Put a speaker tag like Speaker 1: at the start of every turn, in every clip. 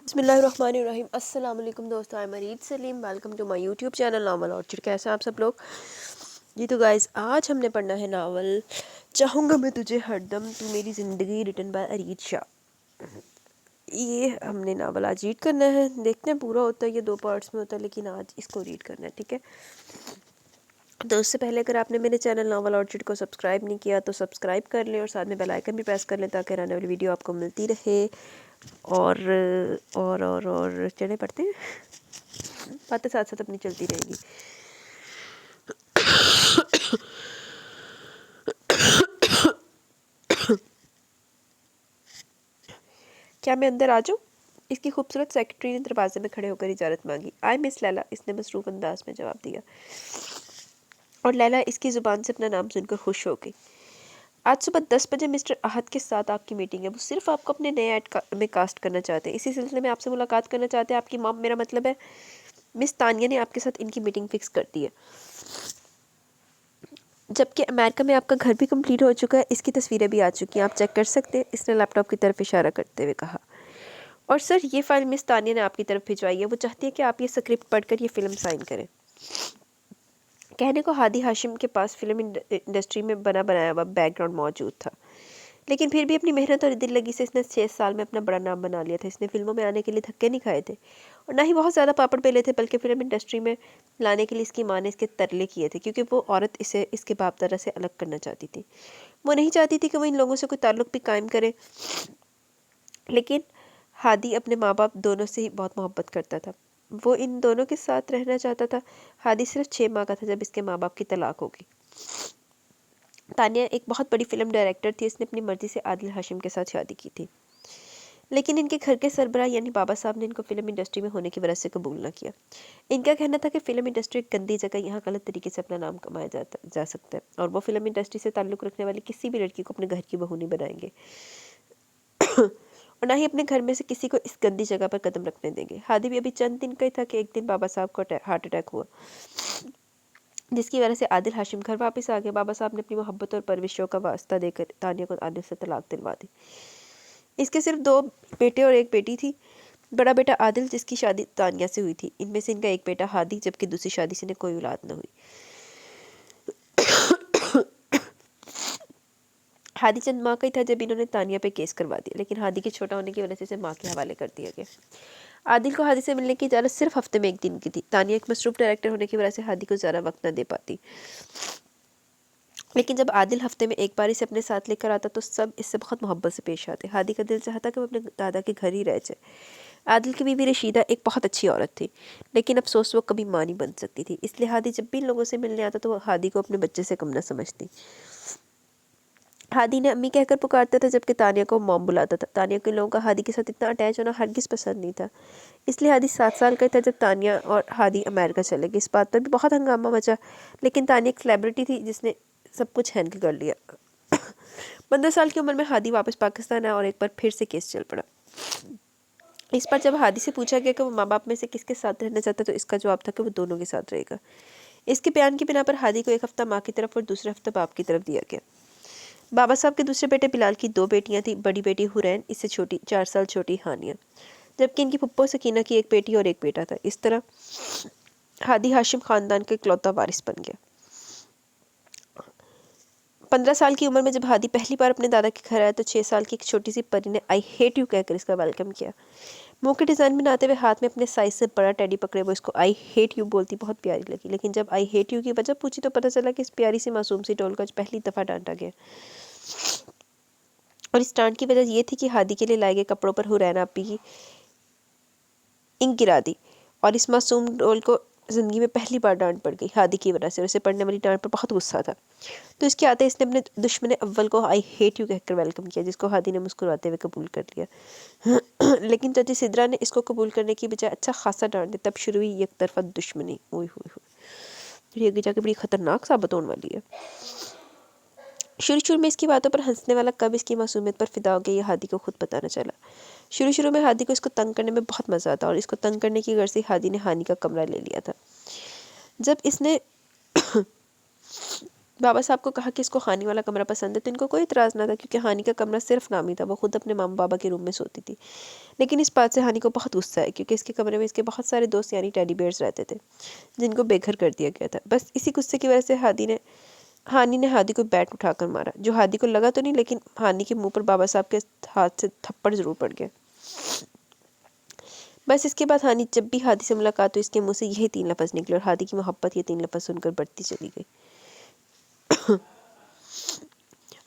Speaker 1: بسم اللہ الرحمن الرحیم۔ السلام علیکم دوستو، I Mureed Saleem, welcome to my YouTube channel Novel Orchard. کیسے ہیں آپ سب لوگ؟ جی تو گائز، آج ہم نے پڑھنا ہے ناول چاہوں گا میں تجھے ہر دم تو میری زندگی، ریٹن بائی ارید شاہ۔ یہ ہم نے ناول آج ریڈ کرنا ہے، دیکھتے ہیں پورا ہوتا ہے، یہ 2 پارٹس میں ہوتا ہے، لیکن آج اس کو ریڈ کرنا ہے، ٹھیک ہے؟ تو اس سے پہلے اگر آپ نے میرے چینل ناول آرچرڈ کو سبسکرائب نہیں کیا تو سبسکرائب کر لیں اور ساتھ میں بیل آئیکن بھی پریس کر لیں تاکہ آنے والی ویڈیو آپ کو ملتی رہے۔ اور چلے پڑھتے ہیں، باتیں ساتھ ساتھ اپنی چلتی رہے گی۔ کیا میں اندر آ جاؤں؟ اس کی خوبصورت سیکرٹری نے دروازے میں کھڑے ہو کر اجازت مانگی۔ آئے مس لیلا، اس نے مصروف انداز میں جواب دیا، اور لیلا اس کی زبان سے اپنا نام سن کر خوش ہو گئی۔ آج صبح 10 بجے مسٹر احد کے ساتھ آپ کی میٹنگ ہے۔ وہ صرف آپ کو اپنے نئے ایڈ میں کاسٹ کرنا چاہتے ہیں، اسی سلسلے میں آپ سے ملاقات کرنا چاہتے ہیں آپ کی مام، میرا مطلب ہے مس تانیہ نے آپ کے ساتھ ان کی میٹنگ فکس کر دی ہے، جبکہ امریکہ میں آپ کا گھر بھی کمپلیٹ ہو چکا ہے، اس کی تصویریں بھی آ چکی ہیں، آپ چیک کر سکتے ہیں، اس نے لیپ ٹاپ کی طرف اشارہ کرتے ہوئے کہا۔ اور سر، یہ فائل مس تانیہ نے آپ کی طرف بھجوائی ہے، وہ چاہتی ہے کہ آپ یہ اسکرپٹ پڑھ کر یہ فلم سائن کریں۔ کہنے کو ہادی ہاشم کے پاس فلم انڈسٹری میں بنا بنایا ہوا بیک گراؤنڈ موجود تھا، لیکن پھر بھی اپنی محنت اور دل لگی سے اس نے 6 سال میں اپنا بڑا نام بنا لیا تھا۔ اس نے فلموں میں آنے کے لیے دھکے نہیں کھائے تھے اور نہ ہی بہت زیادہ پاپڑ بیلے تھے، بلکہ فلم انڈسٹری میں لانے کے لیے اس کی ماں نے اس کے ترلے کیے تھے، کیونکہ وہ عورت اسے اس کے باپ دادا سے الگ کرنا چاہتی تھی۔ وہ نہیں چاہتی تھی کہ وہ ان لوگوں سے کوئی تعلق بھی قائم کرے، لیکن ہادی اپنے ماں باپ دونوں سے ہی بہت محبت کرتا تھا، وہ ان دونوں کے ساتھ رہنا چاہتا تھا۔ ہادی صرف 6 ماہ کا تھا جب اس کے ماں باپ کی طلاق ہو گئی۔ تانیہ ایک بہت بڑی فلم ڈائریکٹر تھی، اس نے اپنی مرضی سے عادل ہاشم کے ساتھ شادی کی تھی، لیکن ان کے گھر کے سربراہ یعنی بابا صاحب نے ان کو فلم انڈسٹری میں ہونے کی وجہ سے قبول نہ کیا۔ ان کا کہنا تھا کہ فلم انڈسٹری ایک گندی جگہ، یہاں غلط طریقے سے اپنا نام کمایا جا سکتا ہے، اور وہ فلم انڈسٹری سے تعلق رکھنے والی کسی بھی لڑکی کو اپنے گھر کی بہو نہیں بنائیں گے، اور نہ ہی اپنے گھر میں سے کسی کو اس گندی جگہ پر قدم رکھنے دیں گے۔ ہادی بھی ابھی چند دن کا ہی تھا کہ ایک دن بابا صاحب کو ہارٹ اٹیک ہوا، جس کی وجہ سے عادل ہاشم گھر واپس آ گئے۔ بابا صاحب نے اپنی محبت اور پرورشوں کا واسطہ دے کر تانیہ کو عادل سے طلاق دلوا دی۔ اس کے صرف 2 بیٹے اور 1 بیٹی تھی۔ بڑا بیٹا عادل، جس کی شادی تانیہ سے ہوئی تھی، ان میں سے ان کا ایک بیٹا ہادی، جبکہ دوسری شادی سے انہیں کوئی اولاد نہ ہوئی۔ ہادی چند ماہ کا ہی تھا جب انہوں نے تانیہ پہ کیس کروا دیا، لیکن ہادی کے چھوٹا ہونے کی وجہ سے اسے ماں کے حوالے کر دیا گیا۔ عادل کو ہادی سے ملنے کی اجازت صرف ہفتے میں 1 دن کی تھی۔ تانیہ ایک مصروف ڈائریکٹر ہونے کی وجہ سے ہادی کو زیادہ وقت نہ دے پاتی، لیکن جب عادل ہفتے میں ایک بار اسے اپنے ساتھ لے کر آتا تو سب اس سے بہت محبت سے پیش آتے۔ ہادی کا دل چاہتا کہ وہ اپنے دادا کے گھر ہی رہ جائے۔ عادل کی بیوی رشیدہ ایک بہت اچھی عورت تھی، لیکن افسوس وہ کبھی ماں نہیں بن سکتی تھی، اس لیے ہادی جب بھی ان لوگوں سے ملنے آتا تو وہ ہادی کو اپنے بچے سے کم نہ سمجھتی۔ ہادی نے امی کہہ کر پکارتا تھا، جبکہ تانیہ کو موم بلاتا تھا۔ تانیہ کو ان لوگوں کا ہادی کے ساتھ اتنا اٹیچ ہونا ہرگز پسند نہیں تھا، اس لیے ہادی 7 سال کا تھا جب تانیہ اور ہادی امریکہ چلے گئے۔ اس بات پر بھی بہت ہنگامہ مچا، لیکن تانیہ ایک سیلیبریٹی تھی جس نے سب کچھ ہینڈل کر لیا۔ 15 سال کی عمر میں ہادی واپس پاکستان آیا اور ایک بار پھر سے کیس چل پڑا۔ اس پر جب ہادی سے پوچھا گیا کہ وہ ماں باپ میں سے کس کے ساتھ رہنا چاہتا تو اس کا جواب تھا کہ وہ دونوں کے ساتھ رہے گا۔ اس کے بیان کی بنا پر ہادی کو 1 ہفتہ ماں کی طرف اور دوسرے ہفتہ باپ کی طرف دیا گیا۔ بابا صاحب کے دوسرے بیٹے بلال کی 2 بیٹیاں تھیں، بڑی بیٹی حرین، اس سے چھوٹی 4 سال چھوٹی ہانیہ، جبکہ ان کی پھپھو سکینہ کی 1 بیٹی اور 1 بیٹا تھا۔ اس طرح ہادی ہاشم خاندان کا اکلوتا وارث بن گیا۔ 15 سال کی عمر میں جب ہادی پہلی بار اپنے دادا کے گھر آیا تو 6 سال کی ایک چھوٹی سی پری نے آئی ہیٹ یو کہہ کر اس کا ویلکم کیا۔ منہ کے ڈیزائن بناتے ہوئے ہاتھ میں اپنے سائز سے بڑا ٹیڈی پکڑے وہ اس کو آئی ہیٹ یو بولتی بہت پیاری لگی، لیکن جب آئی ہیٹ یو کی وجہ پوچھی تو پتہ چلا کہ اس پیاری سی معصوم سی ڈول کو آج پہلی دفعہ ڈانٹا گیا، اور اس ڈانٹ کی وجہ یہ تھی کہ ہادی کے لیے لائے گئے کپڑوں پر حرین آپی کی انک گرا دی، اور اس معصوم ڈول کو زندگی میں پہلی بار ڈانٹ پڑ گئی ہادی کی وجہ سے، اور اسے پڑنے والی ڈانٹ پر بہت غصہ تھا۔ تو اس کے آتے اس نے اپنے دشمن اول کو آئی ہیٹ یو کہہ کر ویلکم کیا، جس کو ہادی نے مسکراتے ہوئے قبول کر لیا، لیکن چچی سدرا نے اس کو قبول کرنے کی بجائے اچھا خاصا ڈانٹ دی۔ تب شروع ہوئی یک طرفہ دشمنی۔ اوئے ہوئے ہوئے، یہ آگے جا کے بڑی خطرناک ثابت ہونے والی ہے۔ شروع میں اس کی باتوں پر ہنسنے والا کب اس کی معصومیت پر فدا ہو گیا یہ ہادی کو خود پتہ نہ چلا۔ شروع میں ہادی کو اس کو تنگ کرنے میں بہت مزہ آتا، اور اس کو تنگ کرنے کی غرض سے ہادی نے ہانی کا کمرہ لے لیا تھا۔ جب اس نے بابا صاحب کو کہا کہ اس کو ہانی والا کمرہ پسند ہے، تو ان کو کوئی اعتراض نہ تھا کیونکہ ہانی کا کمرہ صرف نامی تھا، وہ خود اپنے ماما بابا کے روم میں سوتی تھی۔ لیکن اس بات سے ہانی کو بہت غصہ ہے کیونکہ اس کے کمرے میں اس کے بہت سارے دوست یعنی ٹیڈی بیئرز رہتے تھے جن کو بے گھر کر دیا گیا تھا۔ بس اسی غصے کی وجہ سے ہانی نے ہادی کو بیٹ اٹھا کر مارا، جو ہادی کو لگا تو نہیں، لیکن ہانی کے منہ پر بابا صاحب کے ہاتھ سے تھپڑ ضرور پڑ گیا۔ بس اس کے بعد ہانی جب بھی ہادی سے ملاقات ہوئی اس کے منہ سے یہی 3 لفظ نکلے اور ہادی کی محبت یہ 3 لفظ سن کر بڑھتی چلی گئی۔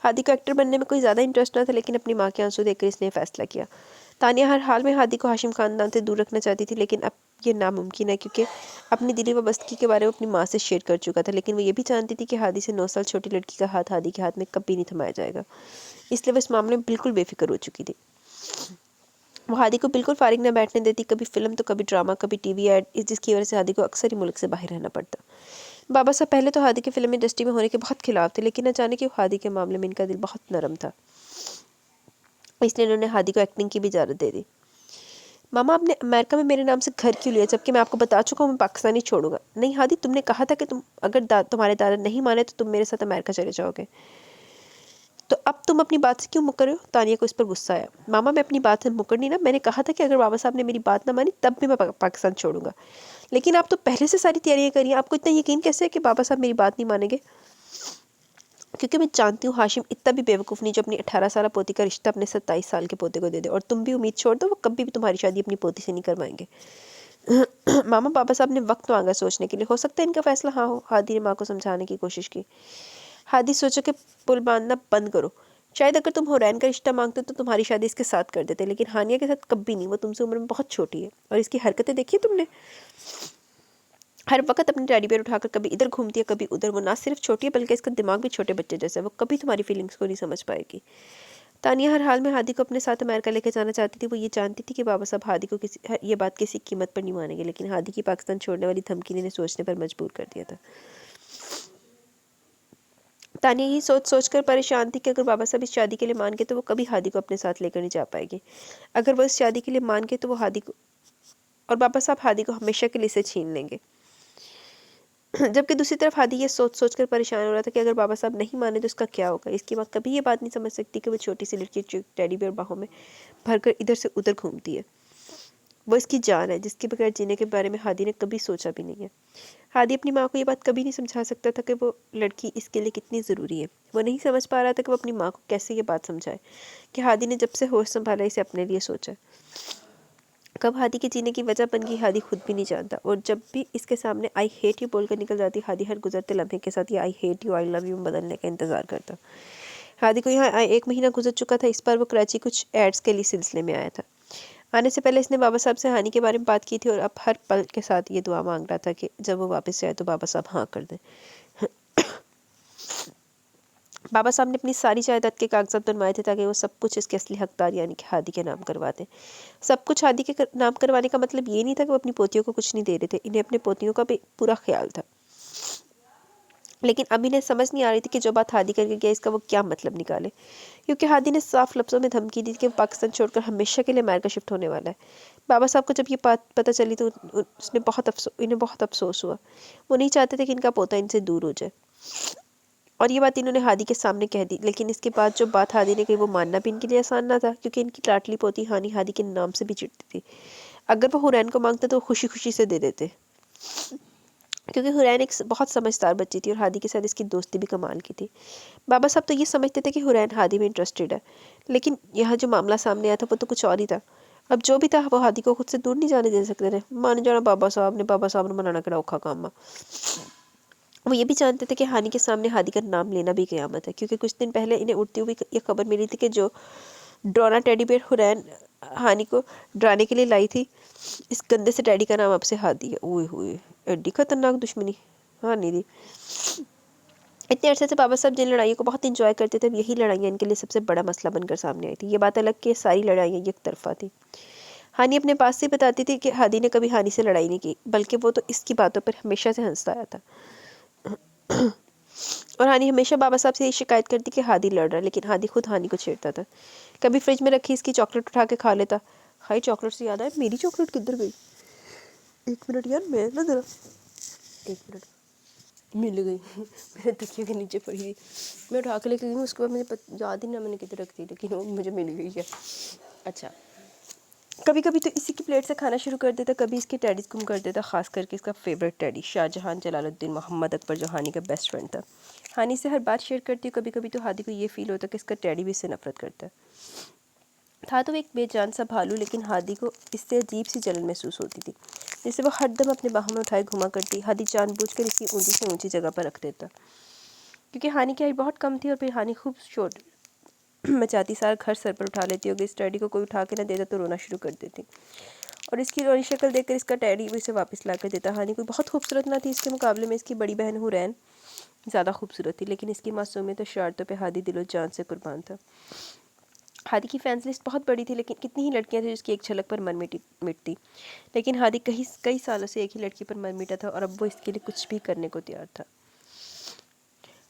Speaker 1: ہادی کو ایکٹر بننے میں کوئی زیادہ انٹرسٹ نہ تھا، لیکن اپنی ماں کے آنسو دیکھ کر اس نے فیصلہ کیا۔ تانیہ ہر حال میں ہادی کو ہاشم خاندان سے دور رکھنا چاہتی تھی، لیکن اب یہ ناممکن ہے کیونکہ اپنی دلی وابستگی کے بارے میں اپنی ماں سے شیئر کر چکا تھا، لیکن وہ یہ بھی جانتی تھی کہ ہادی سے 9 سال چھوٹی لڑکی کا ہاتھ ہادی کے ہاتھ میں کبھی نہیں تھمایا جائے گا، اس لیے وہ اس معاملے میں بالکل بے فکر ہو چکی تھی۔ وہ ہادی کو بالکل فارغ نہ بیٹھنے دیتی، کبھی فلم تو کبھی ڈرامہ، کبھی ٹی وی ایڈ، جس کی وجہ سے ہادی کو اکثر ہی ملک سے باہر رہنا پڑتا۔ بابا صاحب پہلے تو ہادی کے فلم انڈسٹری میں ہونے کے بہت خلاف تھے، لیکن اچانک ہادی کے معاملے میں ان کا دل بہت نرم تھا، اس لیے انہوں نے ہادی کو ایکٹنگ کی بھی اجازت دے دی۔ ماما آپ نے امریکہ میں میرے نام سے گھر کیوں لیا جبکہ میں آپ کو بتا چکا ہوں میں پاکستان نہیں چھوڑوں گا؟ نہیں ہادی، تم نے کہا تھا کہ اگر تمہارے دادا نہیں مانے تو تم میرے ساتھ امریکہ چلے جاؤ گے، تو اب تم اپنی بات سے کیوں مکر رہے ہو؟ تانیہ کو اس پر غصہ آیا۔ ماما میں اپنی بات سے مکر نہیں نا، میں نے کہا تھا کہ اگر بابا صاحب نے میری بات نہ مانی تب بھی میں پاکستان چھوڑوں گا، لیکن آپ تو پہلے سے ساری تیاریاں کری ہیں، آپ کو اتنا یقین کیسے ہے کہ بابا صاحب میری بات نہیں مانیں گے؟ کیونکہ میں جانتی ہوں ہاشم اتنا بھی بیوقوف نہیں جو اپنی 18 سالہ پوتی کا رشتہ اپنے 27 سال کے پوتے کو دے دے، اور تم بھی امید چھوڑ دو وہ کبھی بھی تمہاری شادی اپنی پوتی سے نہیں کروائیں گے۔ ماما بابا صاحب نے وقت مانگا سوچنے کے لیے، ہو سکتا ہے ان کا فیصلہ ہاں ہو۔ ہادی نے ماں کو سمجھانے کی کوشش کی۔ ہادی سوچو کہ پل باندھنا بند کرو، شاید اگر تم حورین کا رشتہ مانگتے تو تمہاری شادی اس کے ساتھ کر دیتے، لیکن ہانیہ کے ساتھ کبھی نہیں، وہ تم سے عمر میں بہت چھوٹی ہے، اور اس کی حرکتیں دیکھی تم نے، ہر وقت اپنے ٹیڈی بیئر اٹھا کر کبھی ادھر گھومتی ہے کبھی ادھر، وہ نہ صرف چھوٹی ہے بلکہ اس کا دماغ بھی چھوٹے بچے جیسا ہے، وہ کبھی تمہاری فیلنگز کو نہیں سمجھ پائے گی۔ تانیہ ہر حال میں ہادی کو اپنے ساتھ امریکہ لے کے جانا چاہتی تھی، وہ یہ جانتی تھی کہ بابا صاحب ہادی کو یہ بات کسی قیمت پر نہیں مانیں گے، لیکن ہادی کی پاکستان چھوڑنے والی دھمکی نے انہیں سوچنے پر مجبور کر دیا تھا۔ تانیہ یہ سوچ کر پریشان تھی کہ اگر بابا صاحب اس شادی کے لیے مان گئے تو وہ کبھی ہادی کو اپنے ساتھ لے کر نہیں جا پائے گی، اگر وہ اس شادی کے لیے مان گئے تو وہ ہادی کو اور بابا صاحب ہادی کو ہمیشہ کے لیے اسے چھین لیں گے۔ جبکہ دوسری طرف ہادی یہ سوچ کر پریشان ہو رہا تھا کہ اگر بابا صاحب نہیں مانے تو اس کا کیا ہوگا۔ اس کی ماں کبھی یہ بات نہیں سمجھ سکتی کہ وہ چھوٹی سی لڑکی ٹیڈی بیئر باہوں میں بھر کر ادھر سے ادھر گھومتی ہے، وہ اس کی جان ہے جس کے بغیر جینے کے بارے میں ہادی نے کبھی سوچا بھی نہیں ہے۔ ہادی اپنی ماں کو یہ بات کبھی نہیں سمجھا سکتا تھا کہ وہ لڑکی اس کے لیے کتنی ضروری ہے، وہ نہیں سمجھ پا رہا تھا کہ وہ اپنی ماں کو کیسے یہ بات سمجھائے کہ ہادی نے جب سے ہوش سنبھالا اسے اپنے لیے سوچا۔ کب ہادی کے جینے کی وجہ بن گئی ہادی خود بھی نہیں جانتا، اور جب بھی اس کے سامنے آئی ہیٹ یو بول کر نکل جاتی، ہادی ہر گزرتے لمحے کے ساتھ یہ I hate you I love you بدلنے کا انتظار کرتا۔ ہادی کو یہاں 1 مہینہ گزر چکا تھا، اس بار وہ کراچی کچھ ایڈز کے لیے سلسلے میں آیا تھا۔ آنے سے پہلے اس نے بابا صاحب سے ہانی کے بارے میں بات کی تھی، اور اب ہر پل کے ساتھ یہ دعا مانگ رہا تھا کہ جب وہ واپس آئے تو بابا صاحب ہاں کر دیں۔ بابا صاحب نے اپنی ساری جائیداد کے کاغذات بنوائے تھے تاکہ وہ سب کچھ اس کے اصلی حقدار یعنی کہ ہادی کے نام کروا دیں۔ سب کچھ ہادی کے نام کروانے کا مطلب یہ نہیں تھا کہ وہ اپنی پوتیوں کو کچھ نہیں دے رہے تھے، انہیں اپنے پوتیوں کا بھی پورا خیال تھا، لیکن اب انہیں سمجھ نہیں آ رہی تھی کہ جو بات ہادی کر کے گیا اس کا وہ کیا مطلب نکالے، کیونکہ ہادی نے صاف لفظوں میں دھمکی دی کہ وہ پاکستان چھوڑ کر ہمیشہ کے لیے امریکہ شفٹ ہونے والا ہے۔ بابا صاحب کو جب یہ بات پتہ چلی تو انہیں بہت افسوس ہوا، وہ نہیں چاہتے تھے کہ ان کا پوتا ان سے دور ہو جائے، اور یہ بات انہوں نے ہادی کے سامنے کہہ دی، لیکن اس کے بعد جو بات ہادی نے کہی وہ ماننا بھی ان کے لیے آسان نہ تھا، کیونکہ ان کی لاڈلی پوتی ہادی کے نام سے بھی چڑھتی تھی۔ اگر وہ حورین کو مانگتے تو وہ خوشی خوشی سے دے دیتے، کیونکہ حورین ایک بہت سمجھدار بچی تھی اور ہادی کے ساتھ اس کی دوستی بھی کمال کی تھی۔ بابا صاحب تو یہ سمجھتے تھے کہ حورین ہادی میں انٹرسٹڈ ہے، لیکن یہاں جو معاملہ سامنے آیا تھا وہ تو کچھ اور ہی تھا۔ اب جو بھی تھا وہ ہادی کو خود سے دور نہیں جانے دے سکتے تھے، مان جانا بابا صاحب نے منانا کڑا اوکھا کام۔ وہ یہ بھی جانتے تھے کہ ہانی کے سامنے ہادی کا نام لینا بھی قیامت ہے، کیونکہ کچھ دن پہلے انہیں اڑتی ہوئی یہ خبر ملی تھی کہ جو ڈرونا ٹیڈی بیئر حورین ہانی کو ڈرانے کے لیے لائی تھی، اس گندے سے ٹیڈی کا نام اب سے ہادی ہے۔ اوئے ہوئے ایڈی خطرناک دشمنی ہانی دی۔ اتنے عرصے سے بابا صاحب جن لڑائیوں کو بہت انجوائے کرتے تھے، یہی لڑائیاں ان کے لیے سب سے بڑا مسئلہ بن کر سامنے آئی تھی۔ یہ بات الگ کہ ساری لڑائیاں یک طرفہ تھی۔ ہانی اپنے پاس سے بتاتی تھی کہ ہادی نے کبھی ہانی سے لڑائی نہیں کی، بلکہ وہ تو اس کی باتوں پر ہمیشہ سے ہنستا آیا تھا، اور ہانی ہمیشہ بابا صاحب سے یہ شکایت کرتی کہ ہادی لڑ رہا ہے، لیکن ہادی خود ہانی کو چھیڑتا تھا۔ کبھی فریج میں رکھی اس کی چاکلیٹ اٹھا کے کھا لیتا۔ ہائی چاکلیٹ سے یاد آیا، میری چاکلیٹ کدھر گئی؟ 1 منٹ یار، میں نا ذرا 1 منٹ۔ مل گئی میرے تکیے کے نیچے پڑی تھی، میں اٹھا کے لے کے گئی، اس کے بعد مجھے یاد ہی نہ میں نے کدھر رکھ دی، لیکن وہ مجھے مل گئی ہے۔ اچھا، کبھی کبھی تو اسی کی پلیٹ سے کھانا شروع کر دیتا، کبھی اس کے ٹیڈیز گم کر دیتا، خاص کر کے اس کا فیوریٹ ٹیڈی شاہ جہان جلال الدین محمد اکبر، جو ہانی کا بیسٹ فرینڈ تھا۔ ہانی سے ہر بات شیئر کرتی ہوں، کبھی کبھی تو ہادی کو یہ فیل ہوتا کہ اس کا ٹیڈی بھی اس سے نفرت کرتا ہے۔ تھا تو ایک بے جان سا بھالو، لیکن ہادی کو اس سے عجیب سی جلن محسوس ہوتی تھی، جسے وہ ہر دم اپنے باہوں میں اٹھائے گھما کرتی۔ ہادی جان بوجھ کر اسی اونچی سے اونچی جگہ پر رکھ دیتا، کیونکہ ہانی کی ہائٹ بہت کم تھی، اور پھر ہانی خوب شور مچاتی، سارا گھر سر پر اٹھا لیتی، اگر اس ٹیڈی کو کوئی اٹھا کے نہ دیتا تو رونا شروع کر دیتی، اور اس کی رونی شکل دیکھ کر اس کا ٹیڈی بھی اسے واپس لا کر دیتا۔ ہانی کوئی بہت خوبصورت نہ تھی، اس کے مقابلے میں اس کی بڑی بہن حورین زیادہ خوبصورت تھی، لیکن اس کی معصومیت اور شرارتوں پہ ہادی دل و جان سے قربان تھا۔ ہادی کی فینس لسٹ بہت بڑی تھی، لیکن کتنی ہی لڑکیاں تھیں جس کی ایک جھلک پر من مٹتی، لیکن ہادی کئی سالوں سے ایک ہی لڑکی پر من مٹا تھا، اور اب وہ اس کے لیے کچھ بھی کرنے کو تیار تھا۔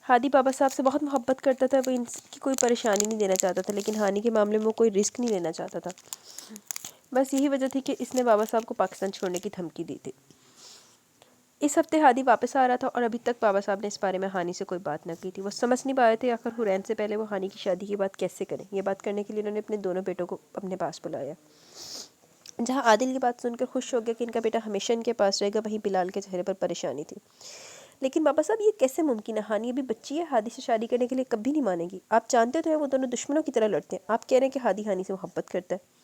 Speaker 1: ہادی بابا صاحب سے بہت محبت کرتا تھا، وہ ان کی کوئی پریشانی نہیں دینا چاہتا تھا، لیکن ہانی کے معاملے میں وہ کوئی رسک نہیں لینا چاہتا تھا۔ بس یہی وجہ تھی کہ اس نے بابا صاحب کو پاکستان چھوڑنے کی دھمکی دی تھی۔ اس ہفتے ہادی واپس آ رہا تھا، اور ابھی تک بابا صاحب نے اس بارے میں ہانی سے کوئی بات نہ کی تھی۔ وہ سمجھ نہیں پائے تھے آخر حورین سے پہلے وہ ہانی کی شادی کی بات کیسے کریں۔ یہ بات کرنے کے لیے انہوں نے اپنے دونوں بیٹوں کو اپنے پاس بلایا۔ جہاں عادل کی بات سن کر خوش ہو گیا کہ ان کا بیٹا ہمیشہ ان کے پاس رہے گا، وہیں بلال کے چہرے پر پریشانی تھی۔ لیکن بابا صاحب یہ کیسے ممکن ہے؟ ہانی ابھی بچی ہے، ہادی سے شادی کرنے کے لیے کبھی نہیں مانے گی۔ آپ جانتے تو ہیں وہ دونوں دشمنوں کی طرح لڑتے ہیں، آپ کہہ رہے ہیں کہ ہادی ہانی سے محبت کرتا ہے،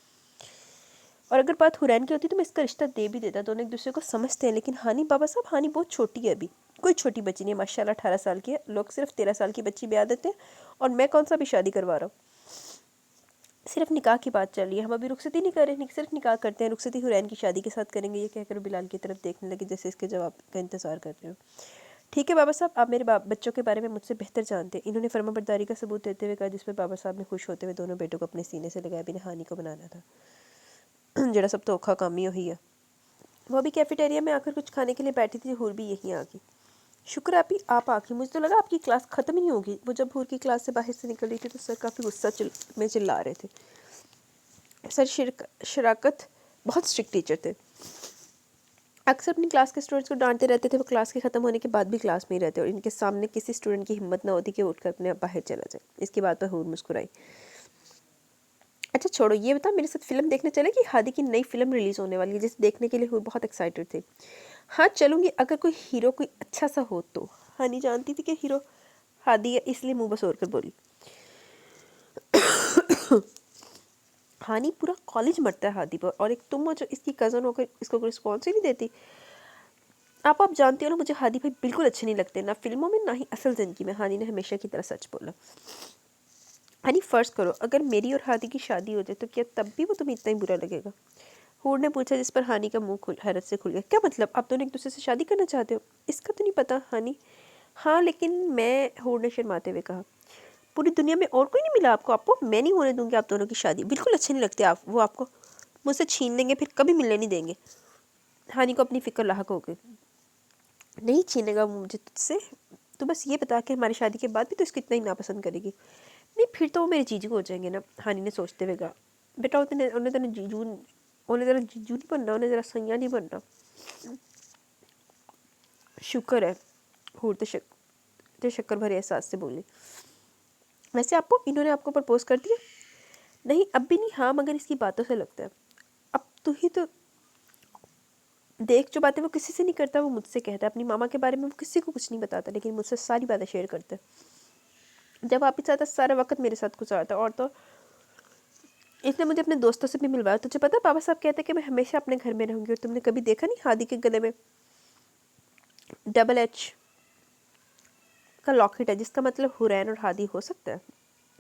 Speaker 1: اور اگر بات حورین کی ہوتی تو میں اس کا رشتہ دے بھی دیتا، دونوں ایک دوسرے کو سمجھتے ہیں، لیکن ہانی بابا صاحب، ہانی بہت چھوٹی ہے ابھی، کوئی چھوٹی بچی نہیں ہے، ماشاءاللہ 18 سال کی ہے، لوگ صرف 13 سال کی بچی بیاہ دیتے ہیں، اور میں کون سا بھی شادی کروا رہا ہوں، صرف نکاح کی بات چل رہی ہے، ہم ابھی رخصتی نہیں کر رہے، صرف نکاح کرتے ہیں، رخصتی حورین کی شادی کے ساتھ کریں گے۔ یہ کہہ کر بلال کی طرف دیکھنے لگے جیسے اس کے جواب کا انتظار کر رہے ہو۔ ٹھیک ہے بابا صاحب، آپ میرے بچوں کے بارے میں مجھ سے بہتر جانتے ہیں، انہوں نے فرما برداری کا ثبوت دیتے ہوئے کہا، جس پر بابا صاحب نے خوش ہوتے ہوئے دونوں بیٹوں کو اپنے سینے سے لگایا، بھی ہانی کو بنانا تھا جڑا سب تو اوکھا کام ہی ہوئی ہے۔ وہ بھی کیفیٹیریا میں آ کر کچھ کھانے کے لیے بیٹھی تھی، حور بھی یہیں آ گئی۔ شکر آپ آ گئی، مجھے تو لگا آپ کی کلاس ختم ہی نہیں ہوگی۔ وہ جب حور کی کلاس سے باہر سے نکل رہی تھی تو سر کافی غصہ میں چلا رہے تھے۔ سر شراکت بہت اسٹرکٹ ٹیچر تھے، اکثر اپنی کلاس کے اسٹوڈنٹس کو ڈانٹتے رہتے تھے، وہ کلاس کے ختم ہونے کے بعد بھی کلاس میں ہی رہتے، اور ان کے سامنے کسی اسٹوڈنٹ کی ہمت نہ ہوتی کہ اٹھ کر اپنے باہر چلا جائے۔ اس کی بات پر حور مسکرائی۔ اچھا چھوڑو، یہ بتا میرے ساتھ فلم دیکھنے چلے گی؟ ہادی کی نئی فلم ریلیز ہونے والی ہے، جسے دیکھنے کے لیے حور بہت ایکسائٹڈ تھے۔ ہاں چلوں گی، اگر کوئی ہیرو کوئی اچھا سا ہو تو۔ ہانی جانتی تھی کہ ہیرو ہادی ہے، اس لیے منہ بسور کر بولی۔ ہانی پورا کالج مرتا ہے ہادی پر، اور ایک تم ہو جو اس کی کزن ہو کر اس کو کوئی رسپانس ہی نہیں دیتی۔ آپ جانتے ہو نا، مجھے ہادی بھائی بالکل اچھے نہیں لگتے، نہ فلموں میں نہ ہی اصل زندگی میں۔ ہانی نے ہمیشہ کی طرح سچ بولا۔ ہانی فرض کرو اگر میری اور ہادی کی شادی ہو جائے تو کیا تب بھی وہ تمہیں اتنا ہی برا لگے گا؟ حور نے پوچھا، جس پر ہانی کا منہ حیرت سے کھل گیا۔ کیا مطلب، آپ دونوں ایک دوسرے سے شادی کرنا چاہتے ہو؟ اس کا تو نہیں پتا ہانی۔ ہاں لیکن میں، حور نے شرماتے ہوئے کہا، پوری دنیا میں اور کوئی نہیں ملا آپ کو؟ میں نہیں ہونے دوں گی آپ دونوں کی شادی، بالکل اچھے نہیں لگتے آپ، وہ آپ کو مجھ سے چھین لیں گے، پھر کبھی ملنے نہیں دیں گے۔ ہانی کو اپنی فکر لاحق ہو گئی۔ نہیں چھینے گا مجھے تجھ سے، تو بس یہ بتا کہ ہماری شادی کے بعد بھی تو اس کو اتنا ہی ناپسند کرے گی؟ نہیں پھر تو وہ میرے جیجو ہو جائیں گے نا، ہانی نے سوچتے ہوئے کہا۔ بیٹا انہیں ذرا جیجو نہیں بننا، انہیں ذرا سیاں نہیں بننا۔ شکر ہے، حور تو شکر بھرے احساس سے بولی۔ ویسے انہوں نے آپ کو پرپوز کر دیا؟ نہیں اب بھی نہیں، ہاں مگر اس کی باتوں سے لگتا ہے۔ اب تو ہی تو دیکھ، جو باتیں وہ کسی سے نہیں کرتا وہ مجھ سے کہتا ہے۔ اپنی ماما کے بارے میں وہ کسی کو کچھ نہیں بتاتا، لیکن مجھ سے ساری باتیں شیئر کرتا ہے۔ جب واپس آتا سارا وقت میرے ساتھ گزارتا، اور تو اس نے مجھے اپنے دوستوں سے بھی ملوایا۔ تجھے پتا بابا صاحب کہتے کہ میں ہمیشہ اپنے گھر میں رہوں گی، اور تم نے کبھی دیکھا نہیں ہادی کے گلے میں ڈبل ایچ کا لاکٹ ہے، جس کا مطلب حورین اور ہادی ہو سکتا ہے؟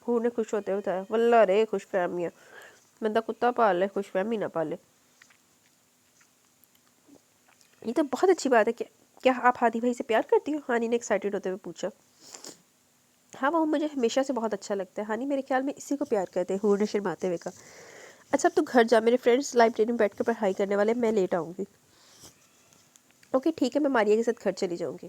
Speaker 1: حور نے خوش ہوتے ہوئے بتایا۔ واللہ رے خوش فہمیاں، بندہ کتا پال لے، خوش فہمی نہ پالے۔ یہ تو بہت اچھی بات ہے۔ کیا آپ ہادی بھائی سے پیار کرتی ہو؟ ہانی نے ایکسائٹڈ ہوتے ہوئے پوچھا۔ ہاں وہ مجھے ہمیشہ سے بہت اچھا لگتا ہے ہانی، میرے خیال میں اسی کو پیار کرتے ہیں، حور نے شرماتے ہوئے کہا۔ اچھا اب تو گھر جا، میرے فرینڈس لائبریری میں بیٹھ کر پڑھائی کرنے والے، میں لیٹ آؤں گی۔ اوکے ٹھیک ہے، میں ماریا کے ساتھ گھر چلی جاؤں گی۔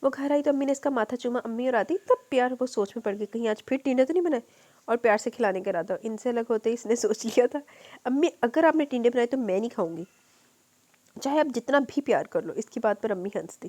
Speaker 1: وہ گھر آئی تو امی نے اس کا ماتھا چوما۔ امی اور آتی تب پیار وہ سوچ میں پڑ گئی، کہیں آج پھر ٹینڈے تو نہیں بنائے، اور پیار سے کھلانے کا ارادہ۔ ان سے الگ ہوتے ہی اس نے سوچ لیا تھا، امی اگر آپ نے ٹینڈے بنائے تو میں نہیں کھاؤں گی، چاہے آپ جتنا بھی پیار کر لو۔ اس کی بات پر امی ہنس دی۔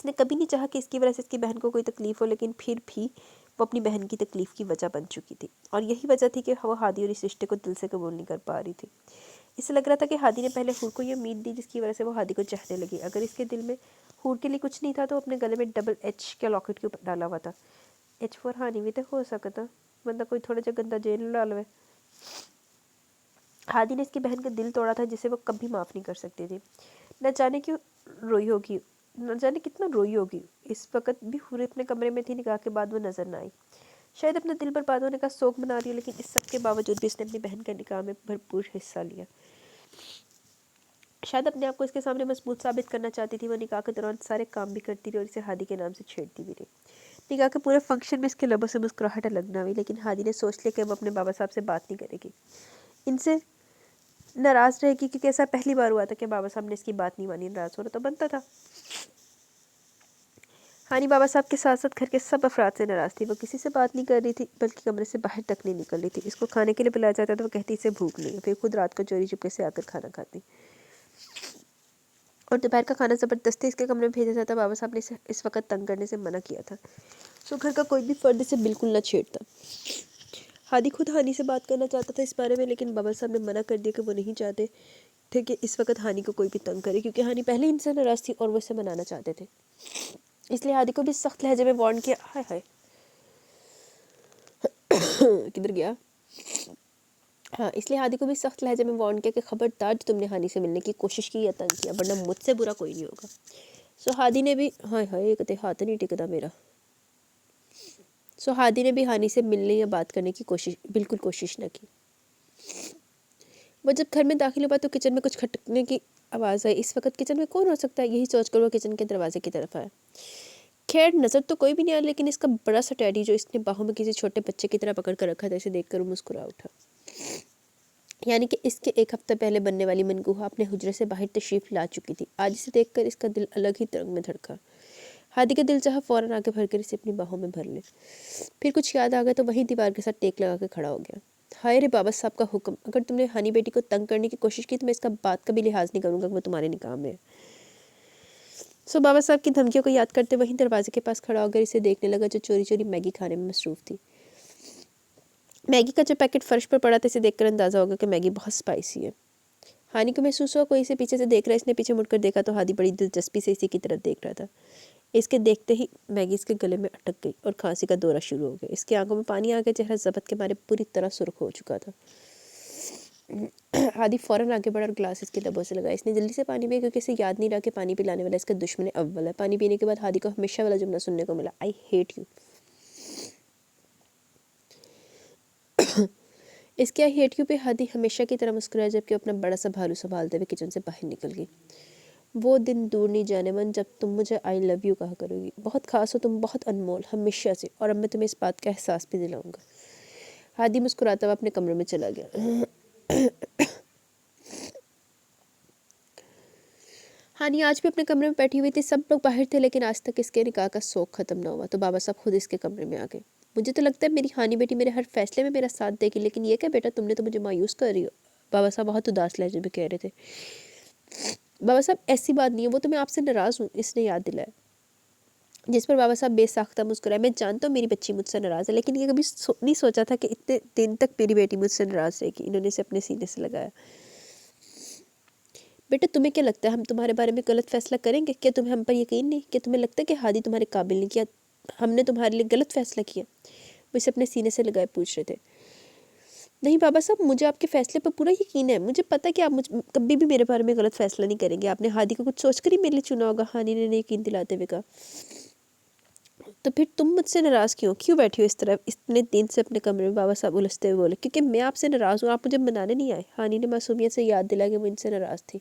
Speaker 1: اس نے کبھی نہیں چاہا کہ اس کی وجہ سے اس کی بہن کو کوئی تکلیف ہو، لیکن پھر بھی وہ اپنی بہن کی تکلیف کی وجہ بن چکی تھی، اور یہی وجہ تھی کہ وہ ہادی اور اس رشتے کو دل سے قبول نہیں کر پا رہی تھی۔ اسے لگ رہا تھا کہ ہادی نے پہلے حور کو یہ امید دی جس کی وجہ سے وہ ہادی کو چاہنے لگی۔ اگر اس کے دل میں حور کے لیے کچھ نہیں تھا تو اپنے گلے میں ڈبل ایچ کا لاکٹ کیوں ڈالا ہوا تھا؟ ایچ فور ہانی بھی تو ہو سکتا، بندہ کوئی تھوڑا جا گندہ جیل ڈال لوے۔ ہادی نے اس کی بہن کا دل توڑا تھا جسے وہ کبھی معاف نہیں کر سکتی تھی۔ نہ جانے کیوں روئی ہوگی، نہ جانے کتنا روئی ہوگی۔ اس وقت بھی حور اپنے کمرے میں تھی، نکاح کے بعد وہ نظر نہ آئی۔ شاید اپنا دل برباد ہونے کا سوگ منا رہی ہے، لیکن اس سب کے باوجود بھی اس نے اپنی بہن کے نکاح میں بھرپور حصہ لیا۔ شاید اپنے آپ کو اس کے سامنے مضبوط ثابت کرنا چاہتی تھی۔ وہ نکاح کے دوران سارے کام بھی کرتی رہی اور اسے ہادی کے نام سے چھیڑتی بھی رہی۔ نکاح کے پورے فنکشن میں اس کے لبوں سے مسکراہٹ الگ نہ ہوئی، لیکن ہادی نے سوچ لیا کہ وہ اپنے بابا صاحب سے بات نہیں کرے گی، ان سے ناراض رہے گی، کیونکہ ایسا پہلی بار ہوا تھا کہ بابا صاحب نے اس کی بات نہیں مانی۔ ناراض ہونا تو بنتا تھا۔ ہانی بابا صاحب کے ساتھ ساتھ گھر کے سب افراد سے ناراض تھی۔ وہ کسی سے بات نہیں کر رہی تھی، بلکہ کمرے سے باہر تک نہیں نکل رہی تھی۔ اس کو کھانے کے لیے بلایا جاتا تو وہ کہتی اسے بھوک نہیں ہے، پھر خود رات کو چوری چپکے سے آ کر کھانا کھاتی، اور دوپہر کا کھانا زبردستی اس کے کمرے میں بھیجا جاتا۔ بابا صاحب نے اسے اس وقت تنگ کرنے سے منع کیا تھا، سو گھر کا کوئی بھی فرد اسے بالکل نہ چھیڑتا۔ ہادی خود ہانی سے بات کرنا چاہتا تھا اس بارے میں، لیکن بابا صاحب نے منع کر دیا کہ وہ نہیں چاہتے تھے کہ اس وقت ہانی کو کوئی بھی تنگ کرے، کیونکہ ہانی پہلے ان سے ناراض تھی اور وہ اسے منانا چاہتے تھے۔ اس لیے ہادی کو بھی سخت لہجے میں وارن کیا۔ ہائے ہائے کدھر گیا؟ ہاں، اس لیے ہادی کو بھی سخت لہجے میں وارن کیا کہ خبردار جو تم نے ہانی سے ملنے کی کوشش کی یا تنگ کیا، ورنہ مجھ سے برا کوئی نہیں ہوگا۔ سو ہادی نے بھی ہائے ہائے کتے ہاتھ نہیں ٹکتا میرا۔ سو ہادی نے بھی ہانی سے ملنے یا بات کرنے کی بالکل کوشش نہ کی۔ وہ جب گھر میں داخل ہوا تو کچن میں کچھ کھٹکنے کی آواز آئی۔ اس وقت کچن میں کون ہو سکتا ہے، یہی سوچ کر وہ کچن کے دروازے کی طرف آیا۔ خیر نظر تو کوئی بھی نہیں آیا، لیکن اس کا بڑا سا ٹیڈی جو اس نے باہوں میں کسی چھوٹے بچے کی طرح پکڑ کر رکھا تھا، اسے دیکھ کر وہ مسکرا اٹھا۔ یعنی کہ اس کے ایک ہفتہ پہلے بننے والی منگوہا اپنے حجرے سے باہر تشریف لا چکی تھی۔ آج اسے دیکھ کر اس کا دل الگ ہی ترنگ میں دھڑکا۔ ہادی کا دل چاہا فوراً آگے بڑھ کر اسے اپنی باہوں میں بھر لے، پھر کچھ یاد آ گیا تو وہیں دیوار کے ساتھ ٹیک لگا کے کھڑا ہو گیا۔ ہائے رے بابا صاحب کا حکم، اگر تم نے ہانی بیٹی کو تنگ کرنے کی کوشش کی تو میں اس کا بات کا بھی لحاظ نہیں کروں گا کہ وہ تمہارے نکاح میں ہے۔ سو بابا صاحب کی دھمکیوں کو یاد کرتے وہیں دروازے کے پاس کھڑا ہو کر اسے دیکھنے لگا جو چوری چوری میگی کھانے میں مصروف تھی۔ میگی کا جو پیکٹ فرش پر پڑا تھا، اسے دیکھ کر اندازہ ہوگا کہ میگی بہت سپائسی ہے۔ ہانی کو محسوس ہوا کوئی اسے پیچھے سے دیکھ رہا ہے۔ اس نے پیچھے مڑ کر دیکھا تو ہادی بڑی دلچسپی سے اسی کی طرف دیکھ رہا تھا۔ اس کے دیکھتے ہی میگی اس کے گلے میں اٹک گئی اور کھانسی کا دورہ شروع ہو گیا۔ اس کی آنکھوں میں پانی آ گیا، چہرہ ضبط کے مارے پوری طرح سرخ ہو چکا تھا۔ ہادی فوراً آگے بڑھا اور گلاس اس کے لبوں سے لگا۔ اس نے جلدی سے پانی پیا کیونکہ اسے یاد نہیں رہا کہ پانی پلانے والا اس کا دشمن اول ہے۔ پانی پینے کے بعد ہادی کو ہمیشہ والا جملہ سننے کو ملا، آئی ہیٹ یو۔ اس کے آئی ہیٹ یو پہ ہادی ہمیشہ کی طرح مسکرایا، جبکہ اپنا بڑا سا بھالو سنبھالتے ہوئے کچن سے باہر نکل گئی۔ وہ دن دور نہیں جانے من جب تم مجھے آئی لو یو کہا کرو گی، بہت خاص ہو تم، بہت انمول، ہمیشہ سے، اور اب میں تمہیں اس بات کا احساس بھی دلاؤں گا۔ ہادی مسکراتا ہوا اپنے کمرے میں چلا گیا۔ ہانی آج بھی اپنے کمرے میں بیٹھی ہوئی تھی۔ سب لوگ باہر تھے، لیکن آج تک اس کے نکاح کا سوگ ختم نہ ہوا، تو بابا صاحب خود اس کے کمرے میں آ گئے۔ مجھے تو لگتا ہے میری ہانی بیٹی میرے ہر فیصلے میں میرا ساتھ دے گی، لیکن یہ کیا بیٹا، تم نے تو مجھے مایوس کر رہی ہو، بابا صاحب بہت اداس لہجے میں کہہ رہے تھے۔ بابا صاحب ایسی بات نہیں ہے، وہ تو میں آپ سے ناراض ہوں، اس نے یاد دلایا، جس پر بابا صاحب بے ساختہ مسکرائے۔ میں جانتا ہوں میری بچی مجھ سے ناراض ہے، لیکن یہ کبھی نہیں سوچا تھا کہ اتنے دن تک میری بیٹی مجھ سے ناراض رہے گی۔ انہوں نے اسے اپنے سینے سے لگایا۔ بیٹا تمہیں کیا لگتا ہے ہم تمہارے بارے میں غلط فیصلہ کریں گے؟ کیا تمہیں ہم پر یقین نہیں؟ کیا تمہیں لگتا ہے کہ ہادی تمہارے قابل نہیں؟ کیا ہم نے تمہارے لیے غلط فیصلہ کیا؟ وہ اسے اپنے سینے سے لگائے پوچھ رہے تھے۔ نہیں بابا صاحب، مجھے آپ کے فیصلے پر پورا یقین ہے، مجھے پتہ ہے کہ آپ کبھی بھی میرے بارے میں غلط فیصلہ نہیں کریں گے، آپ نے ہادی کو کچھ سوچ کر ہی میرے لیے چنا ہوگا، ہانی نے یقین دلاتے ہوئے کہا۔ تو پھر تم مجھ سے ناراض کیوں بیٹھی ہو اس طرح اتنے دن سے اپنے کمرے میں؟ بابا صاحب الجھتے ہوئے بولے، کیونکہ میں آپ سے ناراض ہوں، آپ مجھے منانے نہیں آئے۔ ہانی نے معصومیت سے یاد دلایا کہ وہ ان سے ناراض تھی۔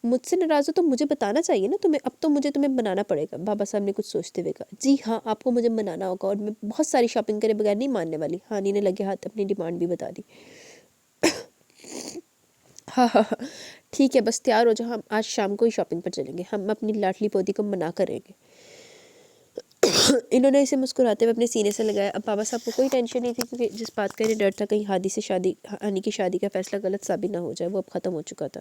Speaker 1: مجھ سے ناراض ہو تو مجھے بتانا چاہیے نا تمہیں، اب تو مجھے تمہیں منانا پڑے گا، بابا صاحب نے کچھ سوچتے ہوئے کہا۔ جی ہاں، آپ کو مجھے منانا ہوگا، اور میں بہت ساری شاپنگ کرے بغیر نہیں ماننے والی۔ ہانی نے لگے ہاتھ اپنی ڈیمانڈ بھی بتا دی۔ ہاں ہاں ہاں ٹھیک ہے، بس تیار ہو جاؤ، ہم آج شام کو ہی شاپنگ پر چلیں گے، ہم اپنی لاڈلی پوتی کو منا کریں گے۔ انہوں نے اسے مسکراتے ہوئے اپنے سینے سے لگایا۔ اب بابا صاحب کو کوئی ٹینشن نہیں تھی، کیونکہ جس بات کا انہیں ڈر تھا کہیں ہانی کی شادی کا فیصلہ غلط ثابت نہ ہو جائے، وہ اب ختم ہو چکا تھا۔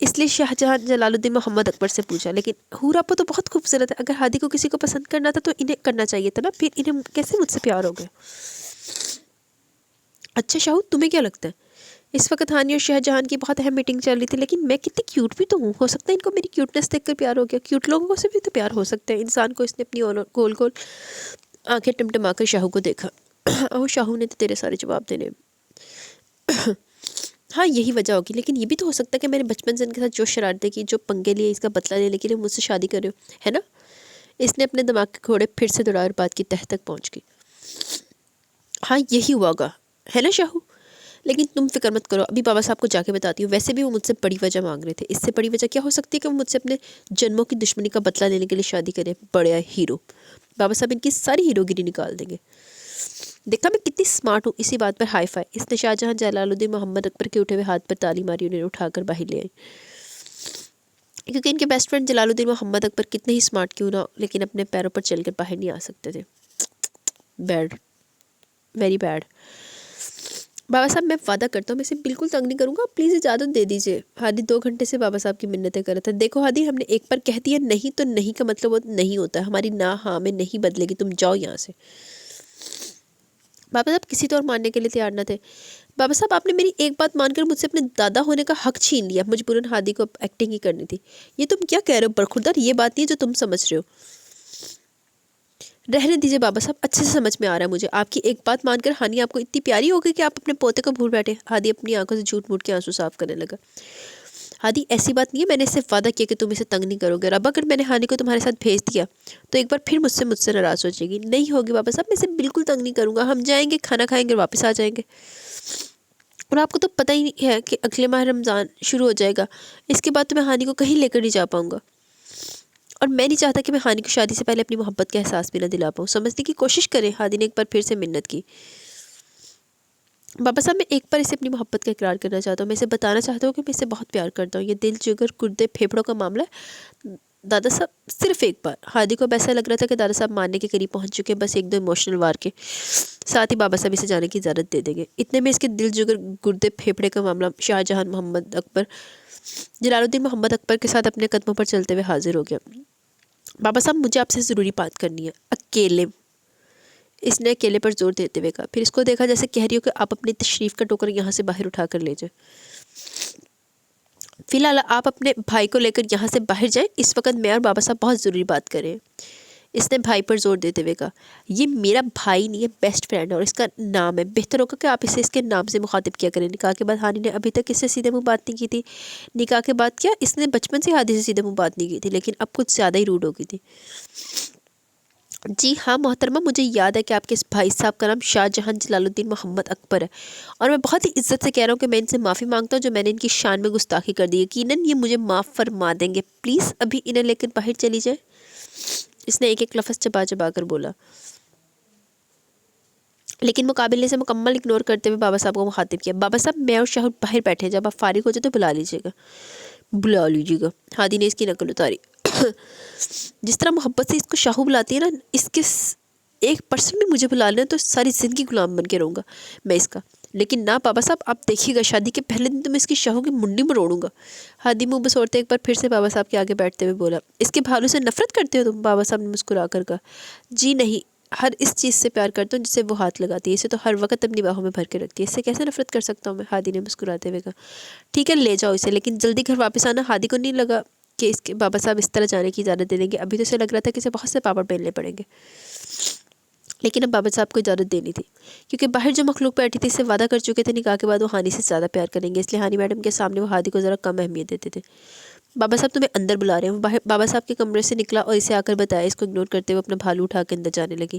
Speaker 1: اس لیے شاہجہاں جلال الدین محمد اکبر سے پوچھا، لیکن حور آپ تو بہت خوبصورت ہے، اگر ہادی کو کسی کو پسند کرنا تھا تو انہیں کرنا چاہیے تھا نا، پھر انہیں کیسے مجھ سے پیار ہو گیا؟ اچھا شاہو، تمہیں کیا لگتا ہے؟ اس وقت ہانی اور شاہجہاں کی بہت اہم میٹنگ چل رہی تھی، لیکن میں کتنی کیوٹ بھی تو ہوں، ہو سکتا ہے ان کو میری کیوٹنس دیکھ کر پیار ہو گیا۔ کیوٹ لوگوں سے بھی تو پیار ہو سکتا ہے انسان کو۔ اس نے اپنی گول گول آنکھیں ٹمٹما کر شاہو کو دیکھا۔ او شاہو نے تو تیرے سارے جواب دینے۔ ہاں یہی وجہ ہوگی، لیکن یہ بھی تو ہو سکتا ہے کہ میں نے بچپن سے ان کے ساتھ جو شرارتیں کی، جو پنگے لیے، اس کا بدلہ لینے کے لیے مجھ سے شادی کر رہے ہو، ہے نا؟ اس نے اپنے دماغ کے گھوڑے پھر سے دوڑا اور بات کی تہ تک پہنچ گئی۔ ہاں یہی ہوا گا، ہے نا شاہو؟ لیکن تم فکر مت کرو، ابھی بابا صاحب کو جا کے بتاتی ہوں۔ ویسے بھی وہ مجھ سے بڑی وجہ مانگ رہے تھے، اس سے بڑی وجہ کیا ہو سکتی ہے کہ وہ مجھ سے اپنے جنموں کی دشمنی کا بدلہ لینے کے لیے شادی کریں؟ بڑے ہیرو بابا صاحب ان کی ساری ہیرو گیری نکال دیں گے۔ دیکھا میں کتنی سمارٹ ہوں، اسی بات پر ہائی فائی۔ اس نے شاہجہاں جلال الدین محمد اکبر کے اٹھے ہوئے ہاتھ پر تالی ماری، انہیں اٹھا کر باہر لے آئی، کیونکہ ان کے بیسٹ فرینڈ جلال الدین محمد اکبر کتنے ہی سمارٹ کیوں نہ ہو، لیکن اپنے پیروں پر چل کر باہر نہیں آ سکتے تھے۔ Bad, very bad. بابا صاحب میں وعدہ کرتا ہوں میں اسے بالکل تنگ نہیں کروں گا، پلیز اجازت دے دیجیے۔ ہادی 2 گھنٹے سے بابا صاحب کی منتیں کر رہا تھا۔ دیکھو ہادی، ہم نے ایک بار کہہ دیا نہیں تو نہیں کا مطلب وہ نہیں ہوتا ہے، ہماری نہ ہاں میں نہیں بدلے گی، تم جاؤ یہاں سے۔ بابا صاحب کسی طور ماننے کے لیے تیار نہ تھے۔ بابا صاحب آپ نے میری ایک بات مان کر مجھ سے اپنے دادا ہونے کا حق چھین لیا، مجبوراً ہادی کو ایکٹنگ ہی کرنی تھی۔ یہ تم کیا کہہ رہے ہو برخوردار؟ یہ بات نہیں ہے جو تم سمجھ رہے ہو۔ رہنے دیجیے بابا صاحب، اچھے سے سمجھ میں آ رہا ہے مجھے، آپ کی ایک بات مان کر ہانی آپ کو اتنی پیاری ہو گئی کہ آپ اپنے پوتے کو بھول بیٹھے۔ ہادی اپنی آنکھوں سے جھوٹ موٹ کے آنسو صاف کرنے لگا۔ ہادی ایسی بات نہیں ہے، میں نے صرف وعدہ کیا کہ تم اسے تنگ نہیں کرو گے، اب اگر میں نے ہانی کو تمہارے ساتھ بھیج دیا تو ایک بار پھر مجھ سے ناراض ہو جائے گی۔ نہیں ہوگی بابا صاحب، میں اسے بالکل تنگ نہیں کروں گا، ہم جائیں گے، کھانا کھائیں گے اور واپس آ جائیں گے۔ اور آپ کو تو پتہ ہی ہے کہ اگلے ماہ رمضان شروع ہو جائے گا، اس کے بعد تو میں ہانی کو کہیں لے کر نہیں جا پاؤں گا، اور میں نہیں چاہتا کہ میں ہانی کو شادی سے پہلے اپنی محبت کا احساس بھی نہ دلا پاؤں۔ سمجھنے کی کوشش کریں۔ ہادی نے ایک بار پھر سے منت کی۔ بابا صاحب میں ایک بار اسے اپنی محبت کا اقرار کرنا چاہتا ہوں، میں اسے بتانا چاہتا ہوں کہ میں اسے بہت پیار کرتا ہوں، یہ دل جگر گردے پھیپھڑوں کا معاملہ ہے دادا صاحب، صرف ایک بار۔ ہادی کو اب ایسا لگ رہا تھا کہ دادا صاحب ماننے کے قریب پہنچ چکے ہیں، بس ایک دو ایموشنل وار کے ساتھ ہی بابا صاحب اسے جانے کی اجازت دے دیں گے۔ اتنے میں اس کے دل جگر گردے پھیپھڑے کا معاملہ شاہجہاں محمد اکبر جلال الدین محمد اکبر کے ساتھ اپنے قدموں پر چلتے ہوئے حاضر ہو گیا۔ بابا صاحب مجھے آپ سے ضروری بات کرنی ہے، اکیلے۔ اس نے اکیلے پر زور دیتے ہوئے کہا، پھر اس کو دیکھا جیسے کہہ رہی ہو کہ آپ اپنی تشریف کا ٹوکر یہاں سے باہر اٹھا کر لے جائیں۔ فی الحال آپ اپنے بھائی کو لے کر یہاں سے باہر جائیں، اس وقت میں اور بابا صاحب بہت ضروری بات کر رہے ہیں۔ اس نے بھائی پر زور دیتے ہوئے کہا، یہ میرا بھائی نہیں ہے، بیسٹ فرینڈ ہے، اور اس کا نام ہے، بہتر ہوگا کہ آپ اسے اس کے نام سے مخاطب کیا کریں۔ نکاح کے بعد ہانی نے ابھی تک اس سے سیدھے منہ بات نہیں کی تھی، نکاح کے بعد کیا اس نے بچپن سے ہادی سے سیدھے منہ بات نہیں کی تھی، لیکن اب کچھ زیادہ ہی روڈ ہو گئی تھی۔ جی ہاں محترمہ، مجھے یاد ہے کہ آپ کے اس بھائی صاحب کا نام شاہجہاں جلال الدین محمد اکبر ہے، اور میں بہت ہی عزت سے کہہ رہا ہوں کہ میں ان سے معافی مانگتا ہوں جو میں نے ان کی شان میں گستاخی کر دی۔ یقیناً یہ مجھے معاف فرما دیں گے، پلیز ابھی انہیں لے کر باہر چلی جائے۔ اس نے ایک ایک لفظ چبا چبا کر بولا، لیکن مقابلے سے مکمل اگنور کرتے ہوئے بابا صاحب کو مخاطب کیا۔ بابا صاحب میں اور شاہد باہر بیٹھے ہیں، جب آپ فارغ ہو جائے تو بلا لیجیے گا۔ بلا لیجیے گا، ہادی نے اس کی نقل اتاری۔ جس طرح محبت سے اس کو شاہو بلاتی ہے نا، اس کے 1% بھی مجھے بلا لینا تو ساری زندگی غلام بن کے رہوں گا میں اس کا، لیکن نہ بابا صاحب، آپ دیکھیے گا شادی کے پہلے دن تو میں اس کی شاہو کی منڈی مروڑوں گا۔ ہادی منہ بسوڑتے ایک بار پھر سے بابا صاحب کے آگے بیٹھتے ہوئے بولا، اس کے بھالوں سے نفرت کرتے ہو تم؟ بابا صاحب نے مسکرا کر کہا، جی نہیں، ہر اس چیز سے پیار کرتا ہوں جسے وہ ہاتھ لگاتی ہے، اسے تو ہر وقت اپنی باہوں میں بھر کے رکھتی ہے، اس سے کیسے نفرت کر سکتا ہوں میں؟ ہادی نے مسکراتے ہوئے کہا، ٹھیک ہے لے جاؤ اسے، لیکن جلدی گھر واپس آنا۔ ہادی کو نہیں لگا کہ اس کے بابا صاحب اس طرح جانے کی اجازت دے دیں گے، ابھی تو اسے لگ رہا تھا کہ اسے بہت سے پاپڑ بیلنے پڑیں گے، لیکن اب بابا صاحب کو اجازت دینی تھی، کیونکہ باہر جو مخلوق بیٹھی تھی اس سے وعدہ کر چکے تھے نکاح کے بعد وہ ہانی سے زیادہ پیار کریں گے، اس لیے ہانی میڈم کے سامنے وہ ہادی کو ذرا کم اہمیت دیتے تھے۔ بابا صاحب تمہیں اندر بلا رہے ہیں۔ وہ بابا صاحب کے کمرے سے نکلا اور اسے آ کر بتایا، اس کو اگنور کرتے ہوئے اپنا بھالو اٹھا کے اندر جانے لگی۔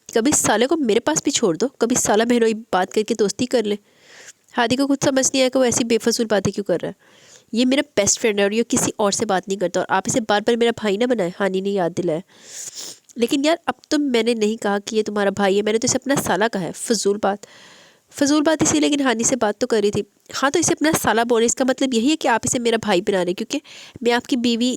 Speaker 1: کبھی اس سالے کو میرے پاس بھی چھوڑ دو، کبھی سالہ بہنوئی بات کر کے دوستی کر لے۔ ہادی کو کچھ سمجھ نہیں آیا کہ وہ ایسی بے فضول باتیں کیوں کر رہا ہے۔ یہ میرا بیسٹ فرینڈ ہے اور یہ کسی اور سے بات نہیں کرتا، اور آپ اسے بار بار میرا بھائی نہ بنائے، ہانی نے یاد دلایا۔ لیکن یار اب تو میں نے نہیں کہا کہ یہ تمہارا بھائی ہے، میں نے تو اسے اپنا سالہ کہا ہے۔ فضول بات اسی، لیکن ہانی سے بات تو کر رہی تھی۔ ہاں تو اسے اپنا سالہ بول رہے، اس کا مطلب یہی ہے کہ آپ اسے میرا بھائی بنا رہے، کیونکہ میں آپ کی بیوی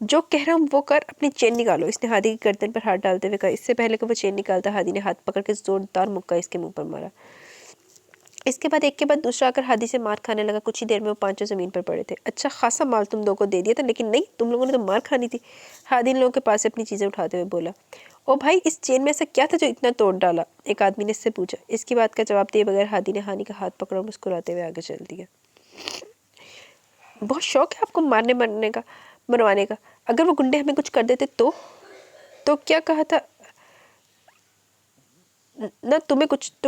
Speaker 1: جو کہہ رہا ہوں وہ کر، اپنی چین نکالو، اس نے ہادی کی گردن پر ہاتھ ڈالتے ہوئے کہا۔ اس سے پہلے کہ وہ چین نکالتا ہادی نے ہاتھ پکڑ کے زوردار مکہ اس کے منہ پر مارا۔ اس کے بعد ایک کے بعد دوسرا آ کر ہادی سے مار کھانے لگا۔ کچھ ہی دیر میں وہ پانچوں زمین پر پڑے تھے۔ اچھا خاصا مال تم دو کو دے دیا تھا، لیکن نہیں، تم لوگوں نے تو مار کھانی تھی، ہادی نے لوگوں کے پاس سے اپنی چیزیں اٹھاتے ہوئے بولا۔ او بھائی، اس چین میں ایسا کیا تھا جو اتنا توڑ ڈالا؟ ایک آدمی نے اس سے پوچھا۔ اس کی بات کا جواب دیے بغیر ہادی نے ہانی کا ہاتھ پکڑا اور مسکراتے ہوئے آگے چل دیا۔ بہت شوق ہے آپ کو مروانے کا۔ اگر وہ گنڈے ہمیں کچھ کر دیتے تو کیا کہا تھا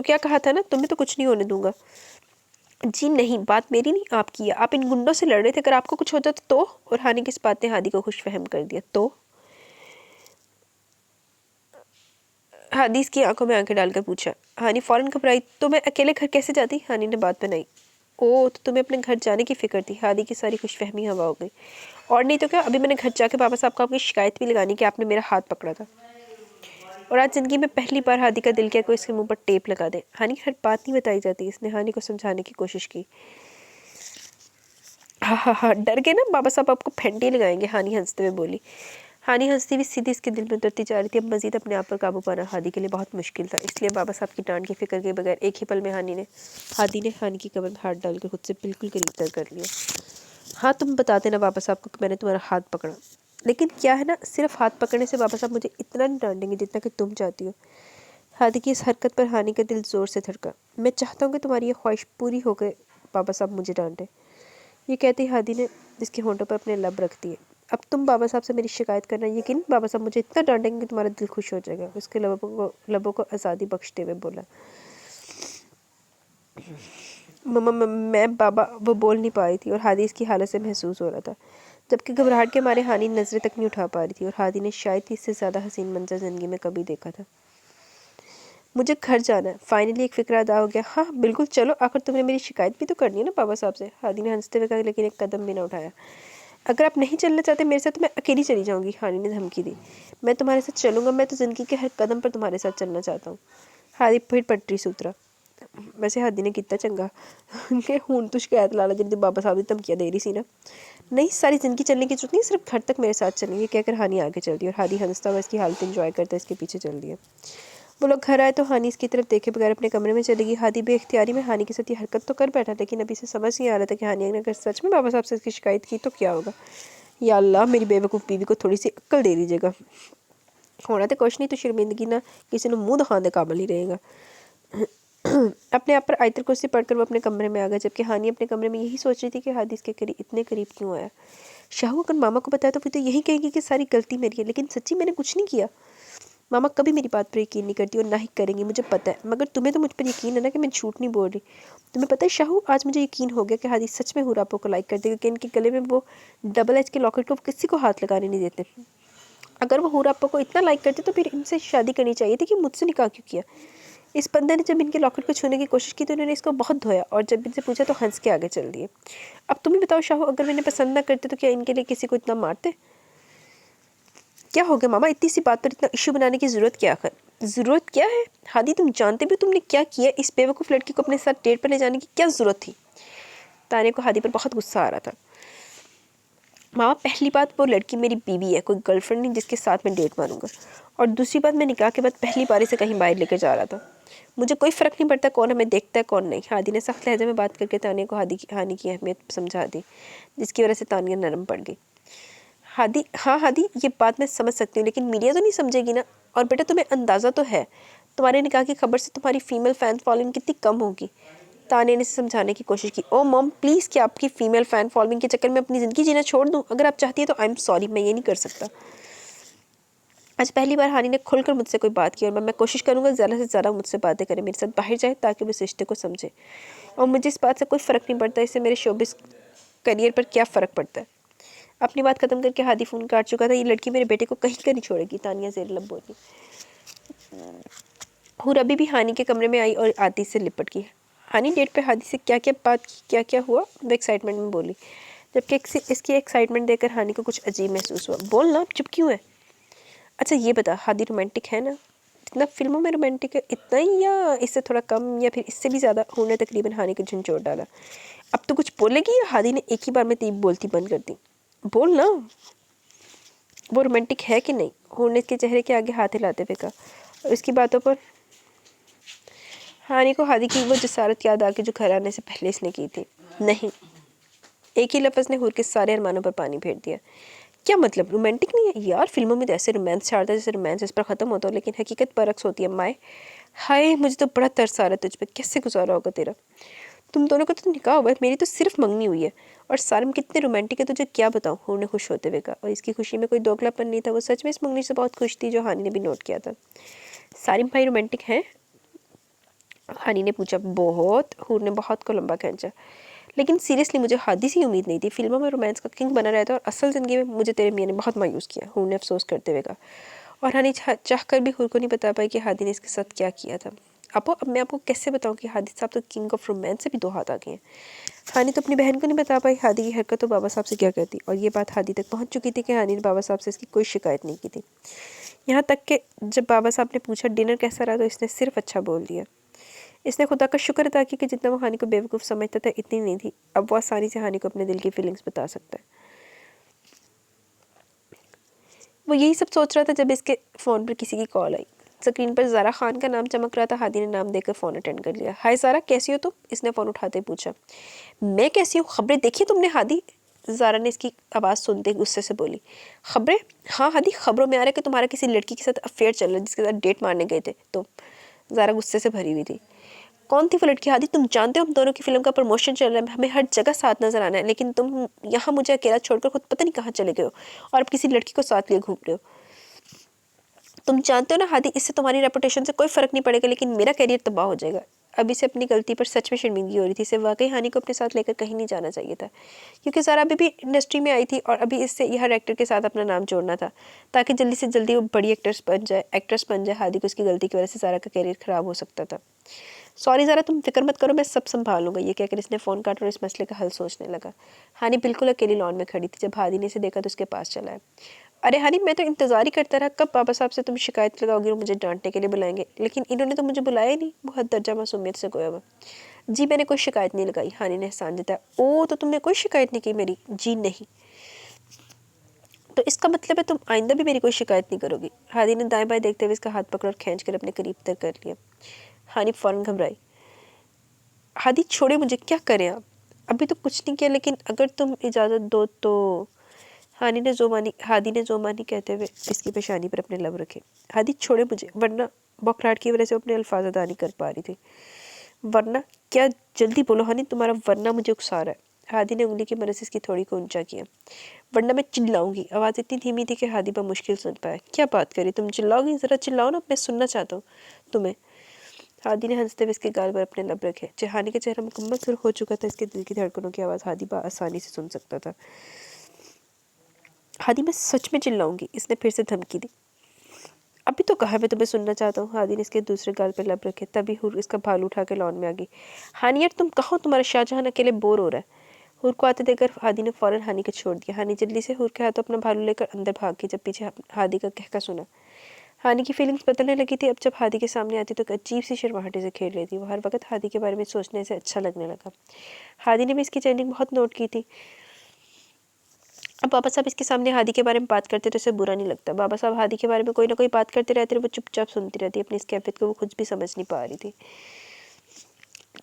Speaker 1: کیا کہا تھا نا، تمہیں تو کچھ نہیں ہونے دوں گا۔ جی نہیں، بات میری نہیں، آپ کی ہے۔ آپ ان گنڈوں سے لڑ رہے تھے، اگر آپ کو کچھ ہوتا تو؟ اور ہانی کی اس بات نے ہادی کو خوش فہم کر دیا۔ تو ہادی اس کی آنکھوں میں آنکھیں ڈال کر پوچھا۔ ہانی فوراً گھبرائی۔ تو میں اکیلے گھر کیسے جاتی؟ ہانی نے بات بنائی۔ او، تو تمہیں اپنے گھر جانے کی فکر تھی۔ ہادی کی ساری خوش فہمی ہوا ہو گئی۔ اور نہیں تو کیا، ابھی میں نے گھر جا کے بابا صاحب کو آپ کی شکایت بھی لگانی کہ آپ نے میرا ہاتھ پکڑا تھا۔ اور آج زندگی میں پہلی بار ہادی کا دل کیا کوئی اس کے منہ پر ٹیپ لگا دے۔ ہانی ہر بات نہیں بتائی جاتی، اس نے ہانی کو سمجھانے کی کوشش کی۔ ہاں، ڈر گئے نا، بابا صاحب آپ کو پھینٹی لگائیں گے، ہانی ہنستے ہوئے بولی۔ ہانی ہنستی ہوئی سیدھی اس کے دل میں اترتی جا رہی تھی۔ اب مزید اپنے آپ پر قابو پانا ہادی کے لیے بہت مشکل تھا، اس لیے بابا صاحب کی ڈانٹ کی فکر کے بغیر ایک ہی پل میں ہادی نے ہانی کی کمر میں ہاتھ ڈال کے خود سے بالکل قریب تر کر لیا۔ ہاں، تم بتا دینا بابا صاحب کو کہ میں نے تمہارا ہاتھ پکڑا، لیکن کیا ہے نا، صرف ہاتھ پکڑنے سے بابا صاحب مجھے اتنا نہیں ڈانٹیں گے جتنا کہ تم چاہتی ہو۔ ہادی کی اس حرکت پر ہانی کا دل زور سے دھڑکا۔ میں چاہتا ہوں کہ تمہاری یہ خواہش پوری ہو کے بابا صاحب مجھے ڈانٹے۔ یہ کہتی ہادی نے اس کے ہونٹوں پر اپنے لب رکھ دیے۔ اب تم بابا صاحب سے میری شکایت کرنا، یقین بابا صاحب مجھے اتنا ڈانٹیں گے کہ تمہارا دل خوش ہو جائے گا۔ اس کے لبوں کو آزادی بخشتے ہوئے بولا۔ میں بابا، وہ بول نہیں پا رہی تھی اور ہادی اس کی حالت سے محسوس ہو رہا تھا، جبکہ گھبراہٹ کے مارے ہانی نظریں تک نہیں اٹھا پا رہی تھی، اور ہادی نے شاید ہی اس سے زیادہ حسین منظر زندگی میں کبھی دیکھا تھا۔ مجھے گھر جانا ہے، فائنلی ایک فکر ادا ہو گیا۔ ہاں بالکل چلو، آخر تم نے میری شکایت بھی تو کرنی ہے نا بابا صاحب سے، ہادی نے ہنستے ہوئے کہا، لیکن ایک قدم بھی نہ اٹھایا۔ اگر آپ نہیں چلنا چاہتے میرے ساتھ تو میں اکیلی چلی جاؤں گی، ہانی نے دھمکی دی۔ میں تمہارے ساتھ چلوں گا، میں تو زندگی کے ہر قدم پر تمہارے ساتھ چلنا چاہتا ہوں۔ ہادی پھر پٹری سے اترا۔ ویسے ہادی نے کتنا چنگا کہ ہون تو شکایت لالا جلدی بابا صاحب نے دھمکیاں دے رہی سی نا۔ نہیں، ساری زندگی چلنے کی ضرورت نہیں، صرف گھر تک میرے ساتھ چلیں گے، کہہ کر ہانی آگے چل دی، اور ہادی ہنستا ہوا اس کی حالت انجوائے کرتا اس کے پیچھے چل دیا۔ وہ لوگ گھر آئے تو ہانی اس کی طرف دیکھے بغیر اپنے کمرے میں چلے گی۔ ہادی بے اختیاری میں ہانی کے ساتھ یہ حرکت تو کر بیٹھا، لیکن ابھی سے سمجھ نہیں آ رہا تھا کہ ہانی نے اگر سچ میں بابا صاحب سے اس کی شکایت کی تو کیا ہوگا۔ یا اللہ، میری بے وقوف بیوی کو تھوڑی سی عقل دے دیجیے گا، ہونا تو کچھ نہیں تو شرمندگی نہ کسی نے منہ دکھانے دے قابل ہی رہے گا۔ اپنے آپ پر آیت الکرسی پڑھ کر وہ اپنے کمرے میں آ گیا، جبکہ ہانی اپنے کمرے میں یہی سوچ رہی تھی کہ ہادی اس کے اتنے قریب کیوں آیا۔ شاہو اگر ماما کو بتایا تو پھر تو یہی کہے گی کہ ساری غلطی میری ہے، لیکن سچی میں نے کچھ نہیں کیا۔ ماما کبھی میری بات پر یقین نہیں کرتی اور نہ ہی کریں گی، مجھے پتہ ہے، مگر تمہیں تو مجھ پر یقین ہے نا کہ میں جھوٹ نہیں بول رہی۔ تمہیں پتہ ہے شاہو، آج مجھے یقین ہو گیا کہ ہادی سچ میں حور آپا کو لائک کرتے، کیونکہ ان کے گلے میں وہ ڈبل ایچ کے لاکٹ کو کسی کو ہاتھ لگانے نہیں دیتے۔ اگر وہ حور آپا کو اتنا لائک کرتے تو پھر ان سے شادی کرنی چاہیے تھی، کہ مجھ سے نکاح کیوں کیا۔ اس بندے نے جب ان کے لاکٹ کو چھونے کی کوشش کی تو انہوں نے اس کو بہت دھویا، اور جب ان سے پوچھا تو ہنس کے آگے چل دیے۔ اب تم ہی بتاؤ شاہو، اگر میں انہیں پسند نہ کرتے تو کیا ان کے لیے کسی کو اتنا مارتے؟ کیا ہو گیا ماما، اتنی سی بات پر اتنا ایشو بنانے کی ضرورت کیا آخر؟ ضرورت کیا ہے ہادی، تم جانتے بھی تم نے کیا کیا، اس بے وقوف لڑکی کو اپنے ساتھ ڈیٹ پر لے جانے کی کیا ضرورت تھی؟ تانے کو ہادی پر بہت غصہ آ رہا تھا۔ ماما، پہلی بات، وہ لڑکی میری بیوی ہے، کوئی گرل فرینڈ نہیں جس کے ساتھ میں ڈیٹ ماروں گا، اور دوسری بات، میں نکاح کے بعد پہلی بار اسے کہیں باہر لے کر جا رہا تھا۔ مجھے کوئی فرق نہیں پڑتا کون ہمیں دیکھتا ہے کون نہیں، ہادی نے سخت لہجے میں بات کر کے تانیہ کو ہانی کی اہمیت سمجھا دی، جس کی وجہ سے تانیہ نرم پڑ گئی۔ ہادی، ہاں ہادی، یہ بات میں سمجھ سکتی ہوں، لیکن میڈیا تو نہیں سمجھے گی نا، اور بیٹا تمہیں اندازہ تو ہے تمہارے نکاح کی خبر سے تمہاری فیمیل فین فالوئنگ کتنی کم ہوگی۔ تانیہ نے اسے سمجھانے کی کوشش کی۔ او موم پلیز، کیا آپ کی فیمیل فین فالوئنگ کے چکر میں اپنی زندگی جینا چھوڑ دوں؟ اگر آپ چاہتی ہیں تو آئی ایم سوری، میں یہ نہیں کر سکتا۔ آج پہلی بار ہانی نے کھل کر مجھ سے کوئی بات کی، اور میں کوشش کروں گا زیادہ سے زیادہ مجھ سے باتیں کرے، میرے ساتھ باہر جائے تاکہ وہ اس رشتے کو سمجھے، اور مجھے اس بات سے کوئی فرق نہیں پڑتا اس سے میرے شوبز کریئر پر کیا فرق پڑتا ہے۔ اپنی بات ختم کر کے ہادی فون کاٹ چکا تھا۔ یہ لڑکی میرے بیٹے کو کہیں کا نہیں چھوڑے گی، تانیہ زیر لب بولی۔ حور ابھی بھی ہانی کے کمرے میں آئی اور آتی سے لپٹ گئی۔ ہانی ڈیٹ پہ ہادی سے کیا کیا بات کی، کیا کیا ہوا، وہ ایکسائٹمنٹ میں بولی، جبکہ اس کی ایکسائٹمنٹ دیکھ کر ہانی کو کچھ عجیب محسوس ہوا۔ بول نا، چپ کیوں ہے؟ اچھا یہ بتا، ہادی رومانٹک ہے نا؟ جتنا فلموں میں رومانٹک ہے اتنا ہی، یا اس سے تھوڑا کم، یا پھر اس سے بھی زیادہ؟ حور نے تقریباً ہانی کو جھنجھوڑ ڈالا۔ اب تو کچھ بولے گی؟ یا ہادی نے ایک ہی بار میں تیب بولتی بند کر دی۔ بول نا۔ وہ رومانٹک ہے کہ نہیں؟ ہور نے اس کے چہرے کے آگے ہاتھ ہلاتے ہوئے کہا، اور اس کی باتوں پر ہانی کو ہادی کی وہ جسارت یاد آ کے جو گھر آنے سے پہلے اس نے کی تھی۔ نہیں، ایک ہی لفظ نے ہور کے سارے ارمانوں پر پانی پھیر دیا۔ کیا مطلب رومانٹک نہیں ہے؟ یار فلموں میں تو ایسے رومانس چھاڑتا ہے جیسے رومانس اس پر ختم ہوتا ہو، لیکن حقیقت برعکس ہوتی ہے مائے۔ ہائے مجھے تو بڑا ترس آ رہا ہے تجھ پہ، کیسے گزارا ہوگا تیرا؟ تم دونوں کا تو نکاح ہوا ہے، میری تو صرف منگنی ہوئی ہے۔ اور سارم کتنے رومانٹک ہے تجھے کیا بتاؤں، ہور نے خوش ہوتے ہوئے کہا، اور اس کی خوشی میں کوئی دوگلا پن نہیں تھا، وہ سچ میں اس منگنی سے بہت خوش تھی جو ہانی نے بھی نوٹ کیا تھا۔ سارم بھائی رومانٹک ہیں؟ ہانی نے پوچھا۔ بہت، ہور نے بہت کو لمبا کھینچا۔ لیکن سیریسلی مجھے ہادی سے امید نہیں تھی، فلموں میں رومانس کا کنگ بنا رہتا ہے اور اصل زندگی میں مجھے تیرے میاں نے بہت مایوس کیا، ہور نے افسوس کرتے ہوئے کہا۔ اور ہانی چاہ کر بھی ہور کو نہیں بتا پائی کہ ہادی نے اس کے ساتھ کیا کیا تھا۔ اب میں آپ کو کیسے بتاؤں کہ ہادی صاحب تو کنگ آف رومانس سے بھی 2 ہاتھ آگے ہیں۔ ہانی تو اپنی بہن کو نہیں بتا پائی ہادی کی حرکت تو بابا صاحب سے کیا کرتی، اور یہ بات ہادی تک پہنچ چکی تھی کہ ہانی نے بابا صاحب سے اس کی کوئی شکایت نہیں کی تھی۔ یہاں تک کہ جب بابا صاحب نے پوچھا ڈنر کیسا رہا تو اس نے صرف اچھا بول دیا۔ اس نے خدا کا شکر ادا کیا کہ جتنا وہ ہانی کو بیوقوف سمجھتا تھا اتنی نہیں تھی، اب وہ آسانی سے ہانی کو اپنے دل کی فیلنگز بتا سکتا ہے۔ وہ یہی سب سوچ رہا تھا جب اس کے فون پر کسی کی کال آئی۔ اسکرین پر زارا خان کا نام چمک رہا تھا، ہادی نے نام دے کر فون اٹینڈ کر لیا۔ ہائے زارا، کیسی ہو تم؟ اس نے فون اٹھاتے ہی پوچھا۔ میں کیسی ہوں؟ خبریں دیکھی تم نے ہادی؟ زارا نے اس کی آواز سنتے غصے سے بولی۔ خبریں؟ ہاں ہادی، خبروں میں آ رہا ہے کہ تمہارا کسی لڑکی کے ساتھ افیئر چل رہا ہے جس کے ساتھ ڈیٹ مارنے گئے تھے تم۔ زارا غصے سے بھری ہوئی تھی۔ کون تھی وہ لڑکی ہادی؟ تم جانتے ہو ہم دونوں کی فلم کا پروموشن چل رہا ہے، ہمیں ہر جگہ ساتھ نظر آنا ہے، لیکن تم یہاں مجھے اکیلا چھوڑ کر خود پتہ نہیں کہاں چلے گئے ہو اور اب کسی لڑکی کو ساتھ لیے گھوم رہے ہو۔ تم جانتے ہو نا ہادی، اس سے تمہاری ریپوٹیشن سے کوئی فرق نہیں پڑے گا لیکن میرا کیریئر تباہ ہو جائے گا۔ اب اسے اپنی غلطی پر سچ میں شرمندگی ہو رہی تھی، اسے واقعی ہانی کو اپنے ساتھ لے کر کہیں نہیں جانا چاہیے تھا، کیونکہ زارا ابھی بھی انڈسٹری میں آئی تھی اور ابھی اس سے ہر ایکٹر کے ساتھ اپنا نام جوڑنا تھا تاکہ جلدی سے جلدی وہ بڑی ایکٹریس بن جائے۔ ہادی کو اس کی غلطی کی وجہ سے زارا کا کیریئر خراب ہو سکتا تھا۔ سوری زارا، تم فکر مت کرو، میں سب سنبھال لوں گا، یہ کہہ کر اس نے فون کاٹا اور اس مسئلے کا حل سوچنے لگا۔ ہانی بالکل اکیلی لان میں کھڑی تھی جب ہادی نے اسے دیکھا تو اس کے پاس چلا ہے۔ ارے ہانی، میں تو انتظار ہی کرتا رہا کب بابا صاحب سے تم شکایت لگاؤ گی اور مجھے ڈانٹنے کے لیے بلائیں گے، لیکن انہوں نے تو مجھے بلایا ہی نہیں، بہت درجہ معصومیت سے گویا ہوا۔ جی میں نے کوئی شکایت نہیں لگائی، ہانی نے احسان جتایا۔ او تو تم نے کوئی شکایت نہیں کی میری؟ جی نہیں۔ تو اس کا مطلب ہے تم آئندہ بھی میری کوئی شکایت نہیں کرو گی؟ ہادی نے دائیں بائیں دیکھتے ہوئے اس کا ہاتھ پکڑا اور کھینچ کر اپنے قریب تر کر لیا۔ ہانی فوراً گھبرائی۔ ہادی چھوڑے مجھے، کیا کریں آپ؟ ابھی تو کچھ نہیں کیا، لیکن اگر تم اجازت دو تو۔ ہادی نے زومانی کہتے ہوئے اس کی پیشانی پر اپنے لب رکھے۔ ہادی چھوڑے مجھے، ورنہ بوکھلاہٹ کی وجہ سے وہ اپنے الفاظ ادا نہیں کر پا رہی تھی۔ ورنہ کیا؟ جلدی بولو ہانی، تمہارا ورنہ مجھے اکسا رہا ہے۔ ہادی نے انگلی کی مدد سے اس کی تھوڑی کو اونچا کیا۔ ورنہ میں چلاؤں گی۔ آواز اتنی دھیمی تھی کہ ہادی بمشکل سن پایا۔ کیا بات کری، تم چلاؤ گی؟ ذرا چلاؤ نا، میں سننا چاہتا ہوں تمہیں۔ ہادی نے ہنستے ہوئے اس کے گال پر اپنے لب رکھے۔ ہانی کا چہرہ مکمل سرخ ہو چکا تھا، اس کے دل کی دھڑکنوں کی آواز ہادی بآسانی سے سن سکتا تھا۔ ہادی میں سچ میں چلاؤں گی، اس نے پھر سے دھمکی دی۔ ابھی تو کہا میں تمہیں سننا چاہتا ہوں۔ ہادی نے اس کے دوسرے گال پر لب رکھے، تبھی ہور اس کا بھالو اٹھا کے لان میں آ گئی۔ ہانی یار تم کہو، تمہارا شاہجہاں اکیلے بور ہو رہا ہے۔ ہور کو آتے دیکھ کر ہادی نے فوراً ہانی کو چھوڑ دیا۔ ہانی جلدی سے ہور کے ہاتھوں اپنا بھالو لے کر اندر بھاگ گئی جب پیچھے ہادی کا کہکا سنا۔ ہانی کی فیلنگز بدلنے لگی تھی، اب جب ہادی کے سامنے آتی تو ایک عجیب سی شرماہٹ سے کھیل رہی تھی، وہ ہر وقت ہادی کے بارے میں سوچنے سے اچھا لگنے لگا۔ ہادی نے بھی اس کی چینجنگ بہت نوٹ کی تھی۔ اب بابا صاحب اس کے سامنے ہادی کے بارے میں بات کرتے تو اسے برا نہیں لگتا۔ بابا صاحب ہادی کے بارے میں کوئی نہ کوئی بات کرتے رہتے، وہ چپ چاپ سنتی رہتی، اپنی اس کیفیت کو وہ خود بھی سمجھ نہیں پا رہی تھی۔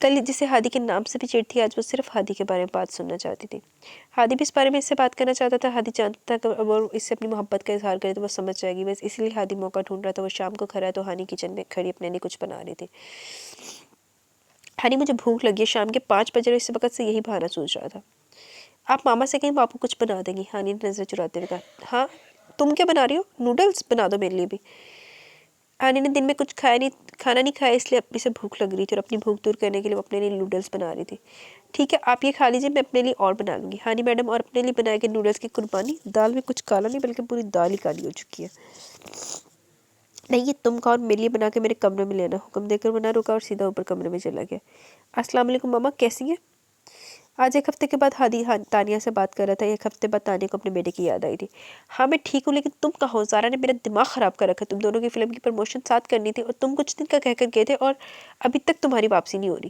Speaker 1: کل جسے ہادی کے نام سے بھی چڑ تھی، آج وہ صرف ہادی کے بارے میں بات سننا چاہتی تھی۔ ہادی بھی اس بارے میں اس سے بات کرنا چاہتا تھا۔ ہادی جانتا تھا کہ وہ اس سے اپنی محبت کا اظہار کرے تو وہ سمجھ جائے گی، بس اسی لیے ہادی موقع ڈھونڈ رہا تھا۔ وہ شام کو گھر آیا تو ہانی کچن میں کھڑی اپنے لیے کچھ بنا رہی تھی۔ ہانی مجھے بھوک لگی ہے، شام کے 5 بج رہے، اس وقت سے یہی بہانہ سوچ رہا تھا۔ آپ ماما سے کہیں وہ آپ کو کچھ بنا دیں گی، ہانی نے نظر چراتے ہوئے کہا۔ ہاں تم کیا بنا رہی ہو؟ نوڈلز بنا دو میرے لیے بھی۔ ہانی نے دن میں کچھ کھانا نہیں کھایا، اس لیے اب اسے بھوک لگ رہی تھی اور اپنی بھوک دور کرنے کے لیے وہ اپنے لیے نوڈلز بنا رہی تھی۔ ٹھیک ہے آپ یہ کھا لیجیے، میں اپنے لیے اور بنا لوں گی۔ ہانی میڈم اور اپنے لیے بنائے گئے نوڈلز کی قربانی، دال میں کچھ کالا نہیں بلکہ پوری دال ہی کالی ہو چکی ہے۔ نہیں یہ تم کھاؤ اور میرے لیے بنا کے میرے کمرے میں لینا۔ حکم دے کر وہ نہ رکا اور سیدھا اوپر کمرے میں چلا گیا۔ السلام علیکم ماما، کیسی ہیں؟ آج 1 ہفتے کے بعد ہادی تانیہ سے بات کر رہا تھا۔ 1 ہفتے بعد تانیہ کو اپنے بیٹے کی یاد آئی تھی۔ ہاں میں ٹھیک ہوں، لیکن تم کہو، زارا نے میرا دماغ خراب کر رکھا ہے۔ تم دونوں کی فلم کی پروموشن ساتھ کرنی تھی اور تم کچھ دن کا کہہ کر گئے تھے اور ابھی تک تمہاری واپسی نہیں ہو رہی۔